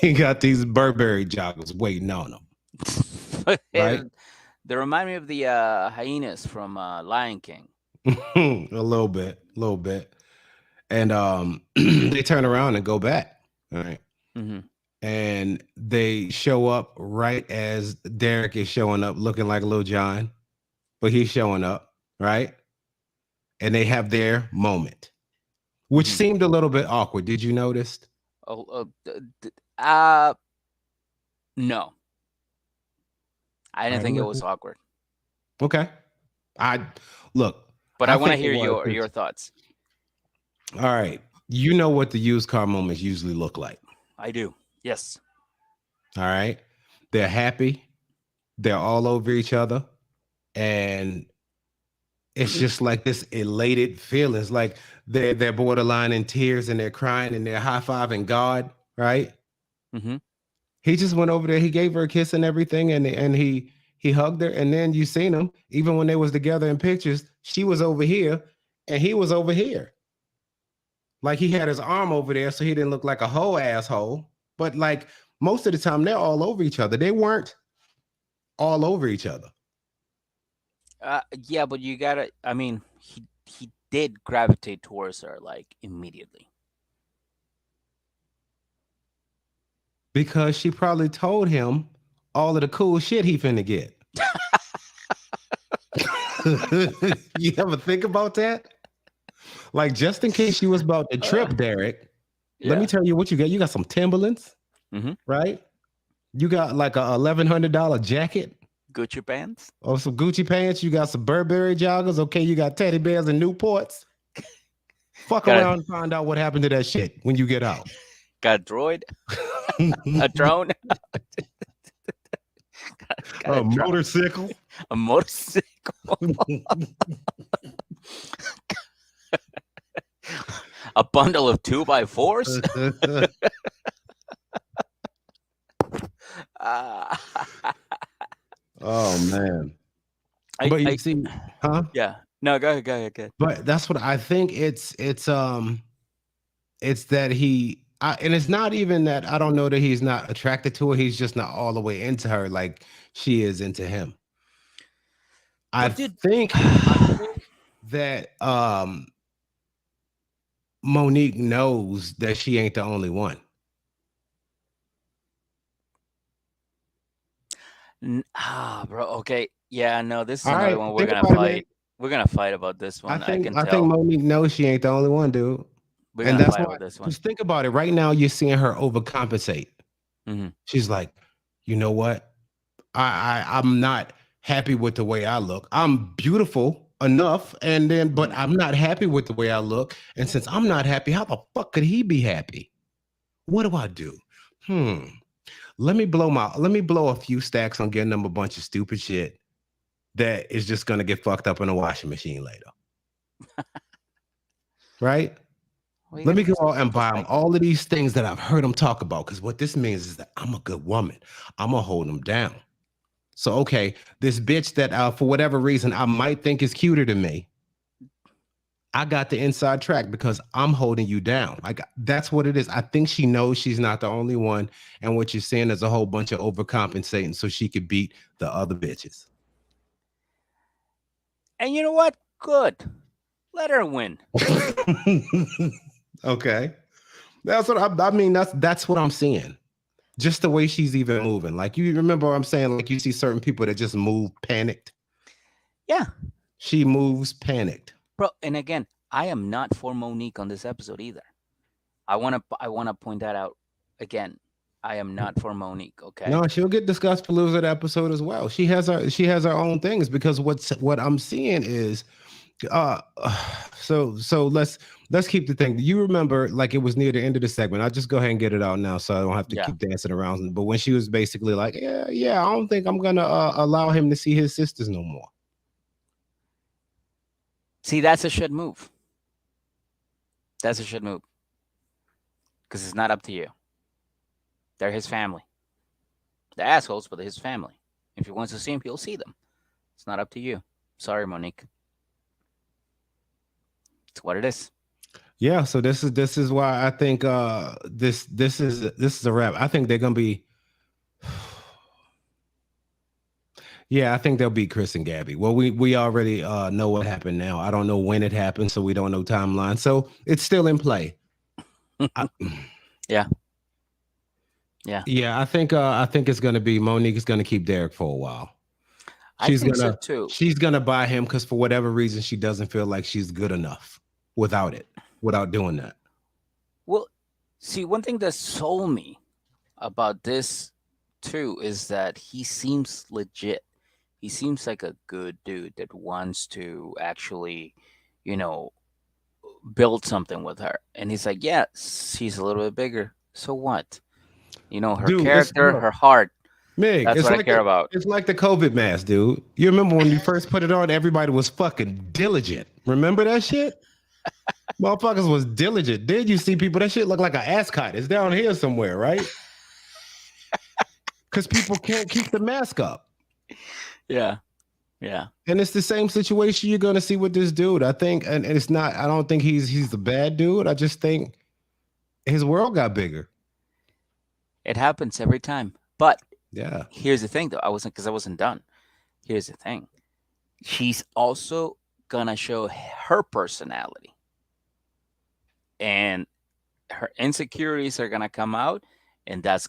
he got these Burberry joggers waiting on him, right? They remind me of the hyenas from Lion King. A little bit. And they turn around and go back. All right. Mm-hmm. And they show up right as Derek is showing up looking like Lil John, but he's showing up, right? And they have their moment, which seemed a little bit awkward. Did you notice? No, I didn't think it was awkward. Okay. I look, but I want to think hear it was. your thoughts. All right. You know what the used car moments usually look like. I do. Yes. All right. They're happy. They're all over each other. And it's just like this elated feelings. Like they're borderline in tears and they're crying and they're high-fiving God, right? Mm-hmm. He just went over there. He gave her a kiss and everything, and he hugged her. And then you seen him, even when they was together in pictures, she was over here and he was over here. Like he had his arm over there so he didn't look like a whole asshole. But like most of the time, they're all over each other. They weren't all over each other. Yeah, but you gotta. I mean, he did gravitate towards her like immediately. Because she probably told him all of the cool shit he finna get. You ever think about that? Like, just in case she was about to trip Derek, let me tell you what you got. You got some Timberlands, right? You got like a $1,100 jacket. Gucci pants. Oh, some Gucci pants. You got some Burberry joggers. Okay, you got teddy bears and Newports. Fuck around and find out what happened to that shit when you get out. Got a droid. A drone. got a motorcycle. A motorcycle. A bundle of 2x4s. Oh man. But you see, huh? Yeah. No, go ahead. But that's what I think. It's that and it's not even that I don't know that he's not attracted to her. He's just not all the way into her like she is into him. I think that Monique knows that she ain't the only one. Bro. Okay. Yeah. No. This is All another right, one we're think gonna about it, fight. man. We're gonna fight about this one. I can tell. I think Monique knows she ain't the only one, dude. We're And gonna that's fight why. about this one. Just think about it. Right now, you're seeing her overcompensate. She's like, you know what? I'm not happy with the way I look. I'm beautiful enough. And then, but Mhm. I'm not happy with the way I look. And since I'm not happy, how the fuck could he be happy? What do I do? Hmm. Let me blow a few stacks on getting them a bunch of stupid shit that is just gonna get fucked up in a washing machine later. Right? Well, you Let gotta me go use the out and buy them perspective. all of these things that I've heard them talk about. Because what this means is that I'm a good woman. I'm gonna hold them down. So okay, this bitch that for whatever reason I might think is cuter than me, I got the inside track because I'm holding you down. Like that's what it is. I think she knows she's not the only one, and what you're seeing is a whole bunch of overcompensating so she could beat the other bitches. And you know what? Good. Let her win. Okay, that's what I mean. That's what I'm seeing. Just the way she's even moving. Like you remember what I'm saying? Like you see certain people that just move panicked. Yeah, She moves panicked. bro. And again, I am not for Monique on this episode either. I wanna point that out again. I am not for Monique. Okay. No, she'll get discussed for loser that episode as well. She has her own things because what I'm seeing is uh so let's keep the thing. You remember like it was near the end of the segment. I'll just go ahead and get it out now so I don't have to Yeah. keep dancing around. But when she was basically like, yeah, I don't think I'm gonna allow him to see his sisters no more. See, that's a shit move. That's a shit move because it's not up to you. They're his family. They're assholes, but they're his family. If he wants to see them, he'll see them. It's not up to you. Sorry, Monique. It's what it is. Yeah, so this is why I think this is a wrap. I think they're gonna be yeah, I think they'll beat Chris and Gabby. Well, we already know what happened now. I don't know when it happened, so we don't know timeline. So it's still in play. I, Yeah. Yeah. yeah, I think it's gonna be Monique is gonna keep Derek for a while. I She's think so gonna too. she's gonna buy him because for whatever reason she doesn't feel like she's good enough without it, without doing that. Well, see, one thing that sold me about this too is that he seems legit. He seems like a good dude that wants to actually, you know, build something with her. And he's like, yeah, she's a little bit bigger. So what? Her Dude, it's character, look, her heart. Mig, That's what I care about. it's like the COVID mask, dude. You remember when you first put it on, everybody was fucking diligent. Remember that shit? Motherfuckers was diligent. Did you see people? That shit look like an ascot. It's down here somewhere, right? Because people can't keep the mask up. Yeah. Yeah. And it's the same situation you're gonna see with this dude. I think, and it's not, I don't think he's the bad dude. I just think his world got bigger. It happens every time. But Yeah. here's the thing though. I wasn't done. Here's the thing. She's also gonna show her personality. And her insecurities are gonna come out. And that's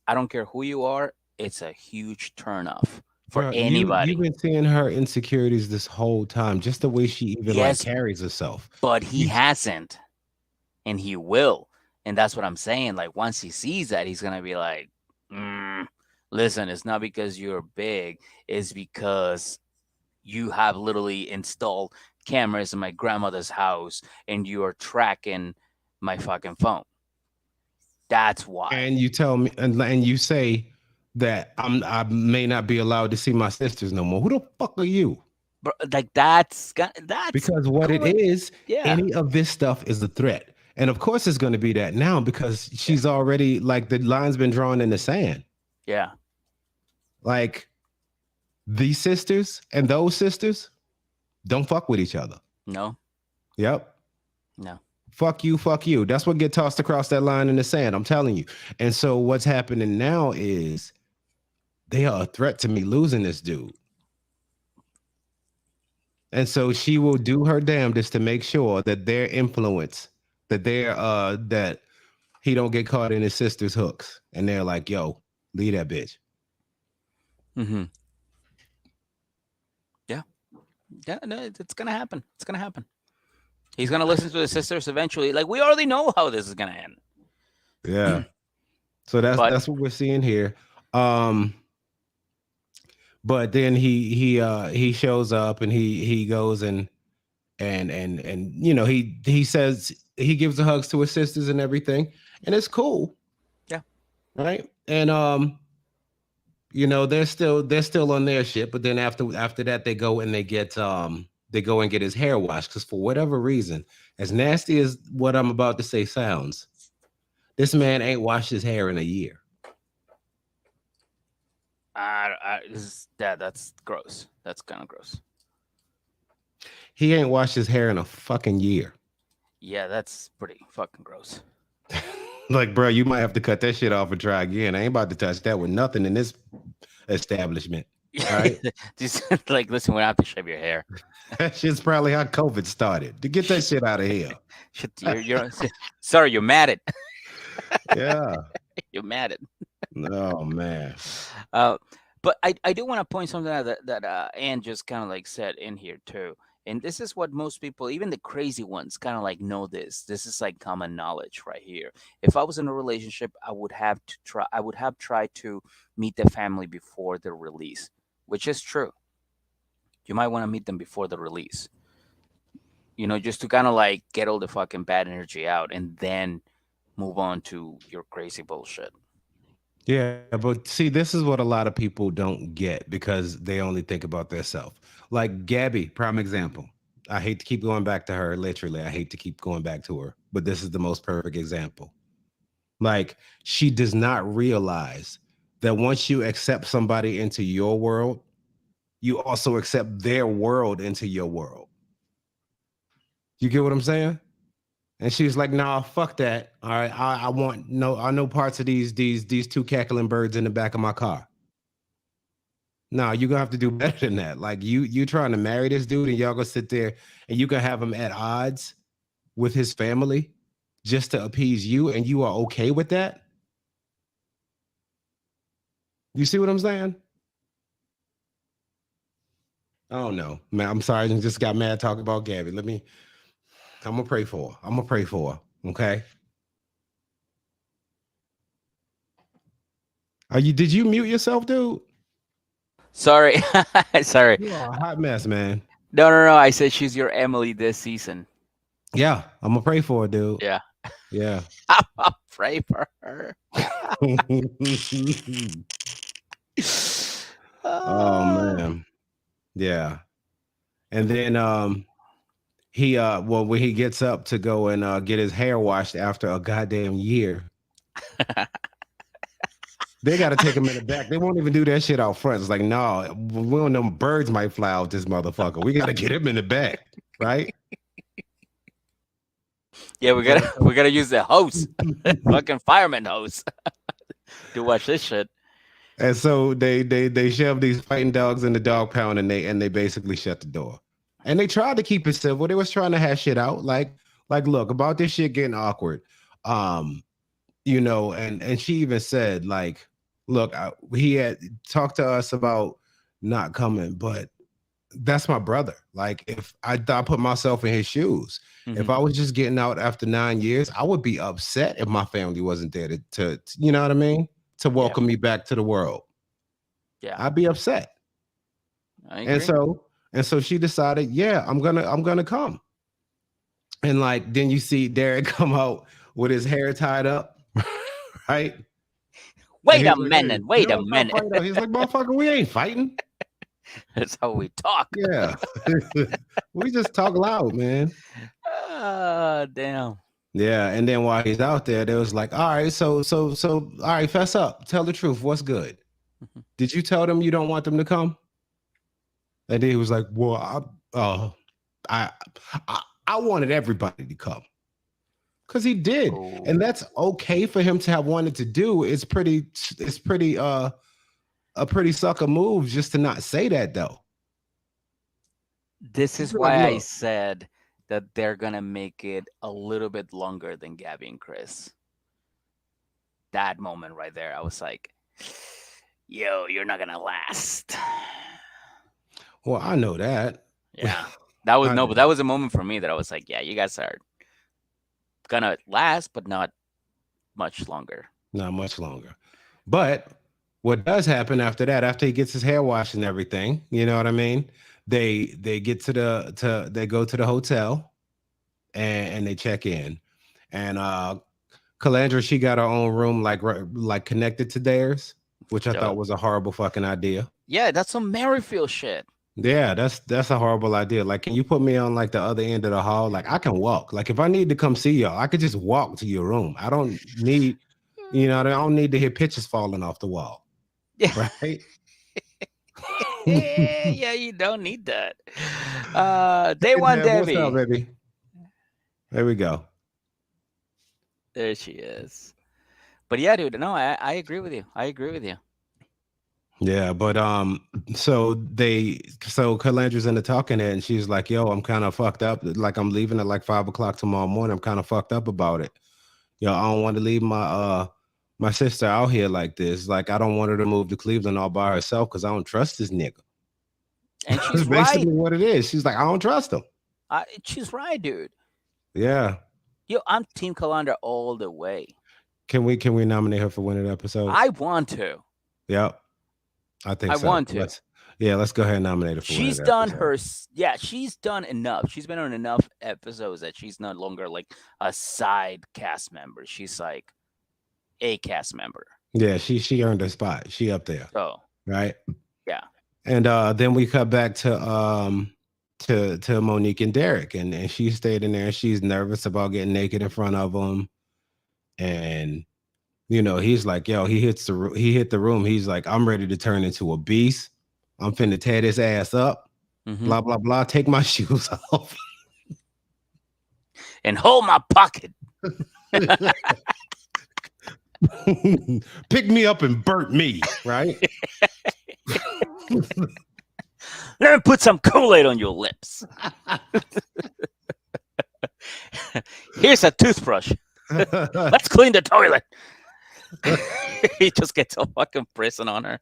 I don't care who you are, it's a huge turnoff for Bro, you've anybody. been seeing her insecurities this whole time, just the way she even like Yes, carries herself. but he You, hasn't. And he will. And that's what I'm saying. Like once he sees that, he's gonna be like, listen, it's not because you're big, it's because you have literally installed cameras in my grandmother's house and you are tracking my fucking phone. That's why. and you tell me, and you say that I may not be allowed to see my sisters no more. Who the fuck are you? Bro, like that's Because what it good. is, Yeah. any of this stuff is a threat. And of course it's going to be that now because Yeah. she's already like the line's been drawn in the sand. Yeah. Like these sisters and those sisters don't fuck with each other. No. Yep. No. Fuck you, fuck you. That's what get tossed across that line in the sand. I'm telling you. And so what's happening now is they are a threat to me losing this dude. And so she will do her damnedest to make sure that their influence, that he don't get caught in his sister's hooks. And they're like, yo, leave that bitch. Mm-hmm. Yeah. Yeah. No, it's gonna happen. It's gonna happen. He's gonna listen to his sisters eventually. Like we already know how this is gonna end. Yeah. So that's But that's what we're seeing here. Um, But then he shows up and he goes and he says he gives the hugs to his sisters and everything, and it's cool, Yeah. right? And they're still on their shit, but then after that they go and get his hair washed because for whatever reason, as nasty as what I'm about to say sounds, this man ain't washed his hair in a year. That's gross. That's kind of gross. He ain't washed his hair in a fucking year. Yeah, that's pretty fucking gross. Like, bro, you might have to cut that shit off and try again. I ain't about to touch that with nothing in this establishment. All right. Just like, listen, we don't have to shave your hair. That shit's probably how COVID started. To get that shit out of here. Shit, you're sorry, you're mad at Yeah. you're mad at. Oh man. Uh, but I do want to point something out that Anne just kind of like said in here too. And this is what most people, even the crazy ones, kind of like know this. This is like common knowledge right here. If I was in a relationship, I would have to try. I would have tried to meet the family before the release, which is true. You might want to meet them before the release. Just to kind of like get all the fucking bad energy out, and then move on to your crazy bullshit. Yeah, but see, this is what a lot of people don't get because they only think about themselves. Like Gabby, prime example. I hate to keep going back to her, literally. I hate to keep going back to her, but this is the most perfect example. Like, she does not realize that once you accept somebody into your world, you also accept their world into your world. You get what I'm saying? And she's like, "Nah, fuck that. All right, I want no, I know parts of these two cackling birds in the back of my car. No, you're gonna have to do better than that. Like you trying to marry this dude, and y'all gonna sit there and you can have him at odds with his family just to appease you, and you are okay with that. You see what I'm saying? I don't know, man. I'm sorry, I just got mad talking about Gabby. I'm gonna pray for her. I'm gonna pray for her. Okay. Are you? Did you mute yourself, dude? Sorry, sorry. You are a hot mess, man. No, no, no. I said she's your Emily this season. Yeah, I'm gonna pray for her, dude. Yeah, Yeah. I'll pray for her. Oh Ah. man. Yeah. And then when he gets up to go and get his hair washed after a goddamn year, they gotta take him in the back. They won't even do that shit out front. It's like, no, we don't know birds might fly out this motherfucker. We gotta get him in the back, right? Yeah, But we gotta use the hose, fucking fireman hose, to watch this shit. and so they shove these fighting dogs in the dog pound and they basically shut the door. And they tried to keep it civil. They was trying to hash shit out. Like look, about this shit getting awkward. Um, and she even said, like, look, he had talked to us about not coming, but that's my brother. Like, if I put myself in his shoes, if Hmm. I was just getting out after 9 years, I would be upset if my family wasn't there to you know what I mean, to Yeah, welcome me back to the world. yeah, I'd be upset. I And agree. so she decided, yeah, I'm gonna come. And like then you see Derek come out with his hair tied up, right? And Wait a he's like, "Hey, minute. you Wait a don't stop minute. fighting out." He's like, "Motherfucker, we ain't fighting. That's how we talk. Yeah, we just talk loud, man." Ah, damn. Yeah, and then while he's out there, they was like, "All right, all right, fess up, tell the truth. What's good? Mhm. Did you tell them you don't want them to come?" And then he was like, "Well, I, I, I wanted everybody to come because he did, and Oh, that's okay for him to have wanted to do. It's pretty, a pretty sucker move just to not say that though. this Just is be like, why I look, said that they're gonna make it a little bit longer than Gabby and Chris. That moment right there, I was like, "Yo, you're not gonna last." well, I know that. Yeah, that was I no, know but that was a moment for me that I was like, "Yeah, you guys are gonna last, but not much longer." not much longer. But what does happen after that, after he gets his hair washed and everything, you know what I mean? They get to they go to the hotel and they check in. And Calandra, she got her own room like connected to theirs, which I thought Dope. was a horrible fucking idea. Yeah, that's some Merrifield shit. Yeah, that's a horrible idea. Like, can you put me on like the other end of the hall? Like, I can walk. Like, if I need to come see y'all, I could just walk to your room. I don't need, I don't need to hear pictures falling off the wall, Yeah, right? yeah, you don't need that. Day Hey, one, Deb, what's up, Debbie. baby? There we go. There she is. But yeah, dude, no, I agree with you. I agree with you. Yeah, but so Calandra's in the talking head and she's like, yo, I'm kind of fucked up. Like I'm leaving at like 5 o'clock tomorrow morning. I'm kind of fucked up about it. Yo, I don't want to leave my sister out here like this. Like I don't want her to move to Cleveland all by herself because I don't trust this nigga. And That's she's right. basically what it is. She's like, I don't trust him. She's right, dude. Yeah. Yo, I'm Team Calandra all the way. Can we nominate her for winning episodes? I want to. Yep. I think I so. want to. Let's go ahead and nominate her for She's winning done episode. she's done enough. She's been on enough episodes that she's no longer like a side cast member. She's like a cast member. Yeah, she earned her spot. She up there. So, Right? yeah. And then we cut back to Monique and Derek, and she stayed in there. She's nervous about getting naked in front of him, and he's like, yo, he hit the room. He's like, I'm ready to turn into a beast. I'm finna tear this ass up. Mm-hmm. Blah blah blah. Take my shoes off and hold my pocket. Pick me up and burnt me, right? Let me put some Kool-Aid on your lips. Here's a toothbrush. Let's clean the toilet. He just gets a fucking prison on her.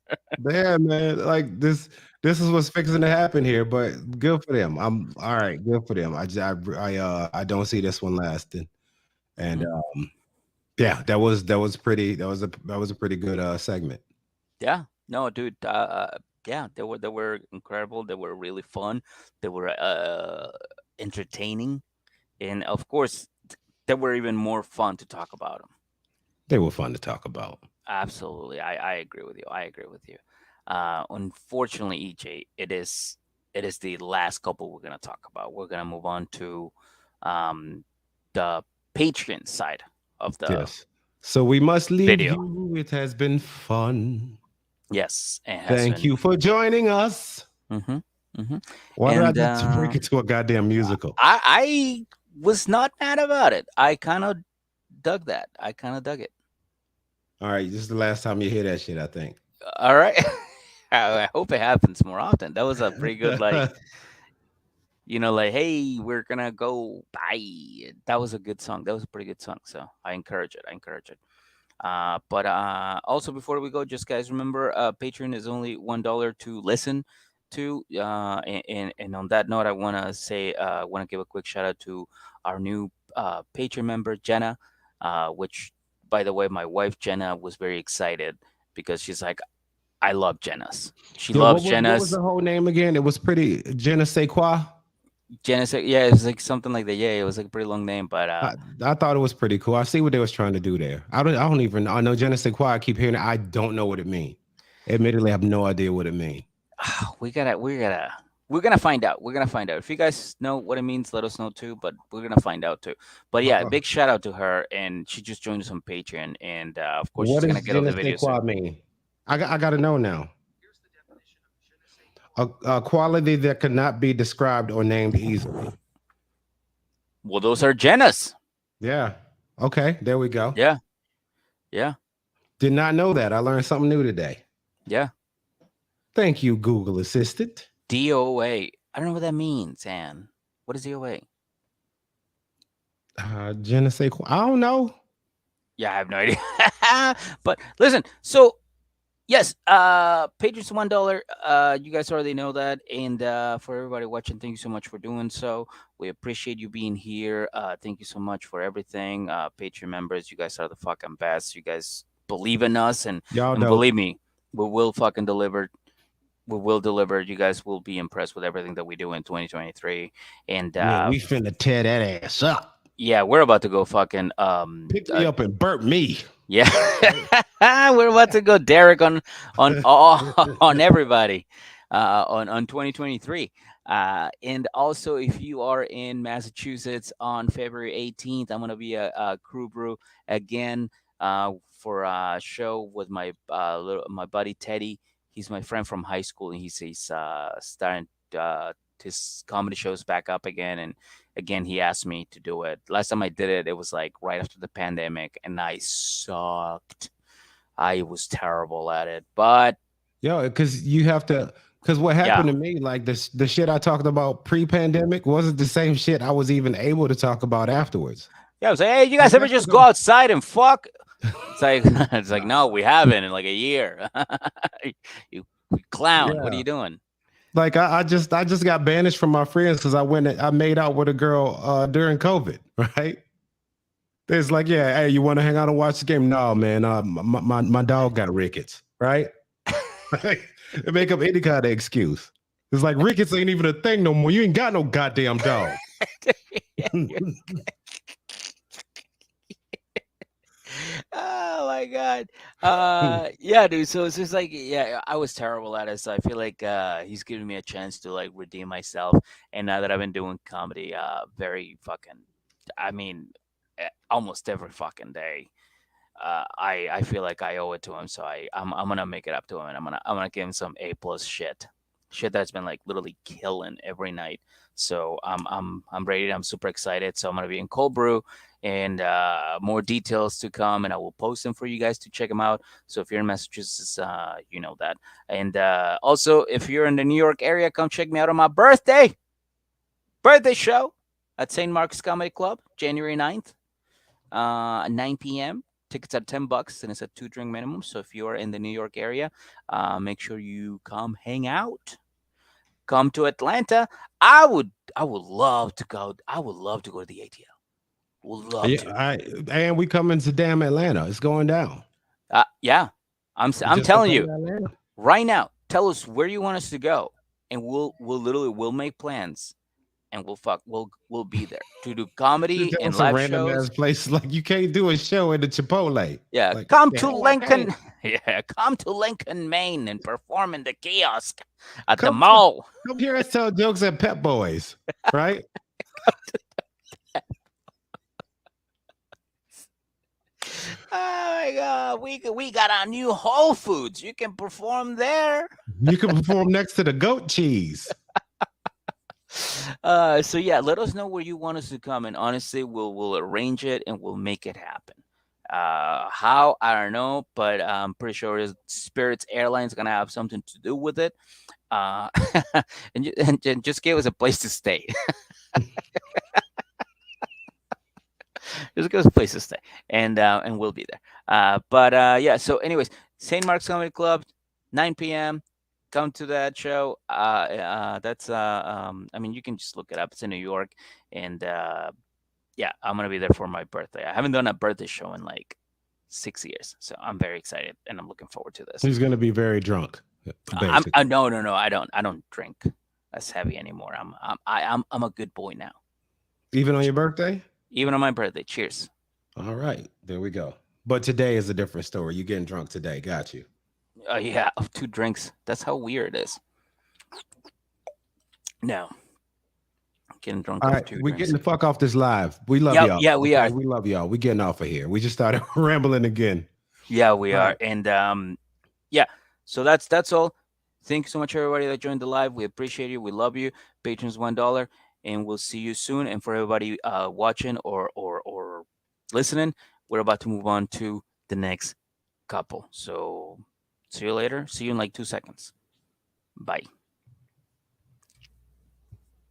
Yeah, man. Like this is what's fixing to happen here, but good for them. I'm all right. Good for them. I don't see this one lasting. And yeah, that was a pretty good segment. Yeah, no, dude. Yeah, they were incredible. They were really fun. They were entertaining, and of course, they were even more fun to talk about them. They were fun to talk about. Absolutely, I agree with you. I agree with you. Unfortunately, EJ, it is the last couple we're gonna talk about. We're gonna move on to the Patreon side of the Yes. So we must leave video. you. It has been fun. Yes, Thank you for joining us. Mm-hmm, mm-hmm. Why did I just break into a goddamn musical? I was not mad about it. I kind of dug that. I kind of dug it. All right, this is the last time you hear that shit, I think. All right. I hope it happens more often. That was a pretty good, like, like, hey, we're gonna go. Bye. That was a good song. That was a pretty good song. So I encourage it. But also before we go, just guys remember, Patreon is only $1 to listen to. And on that note, I want to say, I want to give a quick shout out to our new Patreon member Jenna, which, by the way, my wife Jenna was very excited because she's like, I love Jenna's. She loves Jenna's. What was the whole name again? It was pretty Je ne sais quoi. Jenna said, yeah, it was like something like that. Yeah, it was like a pretty long name, but I thought it was pretty cool. I see what they was trying to do there. I don't even know. I know Je ne sais quoi. I keep hearing it. I don't know what it means. Admittedly, I have no idea what it means. We're gonna find out. We're gonna find out. If you guys know what it means, let us know too. But we're gonna find out too. But yeah, big shout out to her, and she just joined us on Patreon, and of course she's gonna get all the videos. What does mean? I got to know now. Here's the definition of a quality that cannot be described or named easily. Well, those are Jenna's. Yeah. Okay. There we go. Yeah. Yeah. Did not know that. I learned something new today. Yeah. Thank you, Google Assistant. DOA. I don't know what that means, Anne. What is DOA? Je ne sais quoi. I don't know. Yeah, I have no idea. But listen, so yes, Patreon's $1. You guys already know that. And for everybody watching, thank you so much for doing so. We appreciate you being here. Thank you so much for everything. Patreon members, you guys are the fucking best. You guys believe in us, and believe me, We will fucking deliver. We will deliver. You guys will be impressed with everything that we do in 2023. And Yeah, we finna tear that ass up. yeah, we're about to go fucking Pick me up and burp me. yeah. Right? We're about to go Derek on all on everybody on 2023. And also, if you are in Massachusetts on February 18th, I'm gonna be a crew brew again for a show with my buddy Teddy. He's my friend from high school, and he's starting his comedy shows back up again. And again, he asked me to do it. Last time I did it, it was like right after the pandemic, and I sucked. I was terrible at it, but Yo, because you have to. Because what yeah, happened to me, like the shit I talked about pre-pandemic, wasn't the same shit I was even able to talk about afterwards. yeah. I was like, hey, you Like guys ever that's just go because outside and fuck? It's like it's like no, I'm. we haven't in like a year. You clown. What are Yeah. you doing? Like I just got banished from my friends because I made out with a girl during COVID, right? It's like, yeah, hey, you want to hang out and watch the game? No, man, my dog got rickets, right? They make up any kind of excuse. It's like rickets ain't even a thing no more. You ain't got no goddamn dog. Oh my god. Yeah, dude. So it's just like, yeah, I was terrible at it. So I feel like he's giving me a chance to like redeem myself. And now that I've been doing comedy, very fucking, I mean, almost every fucking day, I feel like I owe it to him. So I'm gonna make it up to him, and I'm gonna give him some A+ shit that's been like literally killing every night. So I'm ready. I'm super excited. So I'm gonna be in cold brew, and more details to come, and I will post them for you guys to check them out. So if you're in Massachusetts, you know that. And also, if you're in the New York area, come check me out on my birthday show at St. Mark's Comedy Club, January 9th, 9 p.m. Tickets are $10 and it's a 2 drink minimum. So if you're in the New York area, make sure you come hang out. Come to Atlanta. I would love to go. I would love to go to the ATL. Would love Yeah, to. and we coming to damn Atlanta. It's going down. Yeah, We I'm just gonna telling come you to Atlanta. right now. Tell us where you want us to go, and we'll make plans, and we'll be there to do Just comedy tell and some live random ass shows. places like you can't do a show in the Chipotle. Yeah, Like come the to hell I can't. Lincoln. Yeah, come to Lincoln, Maine, and perform in the kiosk at the Come mall. come here and tell jokes at Pep Boys, right? Oh my God, we got our new Whole Foods. You can perform there. You can perform next to the goat cheese. So yeah, let us know where you want us to come, and honestly, we'll arrange it and we'll make it happen. How I don't know, but I'm pretty sure Spirit's Airlines gonna have something to do with it. Uh, and just give us a place to stay. Just give us a place to stay, and we'll be there. But yeah. So, anyways, St. Mark's Comedy Club, 9 p.m. Come to that show. That's I mean, you can just look it up. It's in New York, and yeah, I'm gonna be there for my birthday. I haven't done a birthday show in like 6 years, so I'm very excited, and I'm looking forward to this. He's gonna be very drunk, basically. No, I don't drink as heavy anymore. I'm a good boy now. Even on your birthday? Even on my birthday. Cheers. All right, there we go. But today is a different story. You getting drunk today? Got you. Yeah, of 2 drinks. That's how weird it is. No, getting drunk All off right, two we drinks. getting the fuck off this live. We love Yeah, y'all. yeah, we Okay, are. we love y'all. We getting off of here. We just started rambling again. Yeah, we All are. right. And yeah. So that's all. Thank you so much, everybody that joined the live. We appreciate you. We love you. Patrons $1, and we'll see you soon. And for everybody watching or listening, we're about to move on to the next couple. So see you later. See you in like 2 seconds. Bye.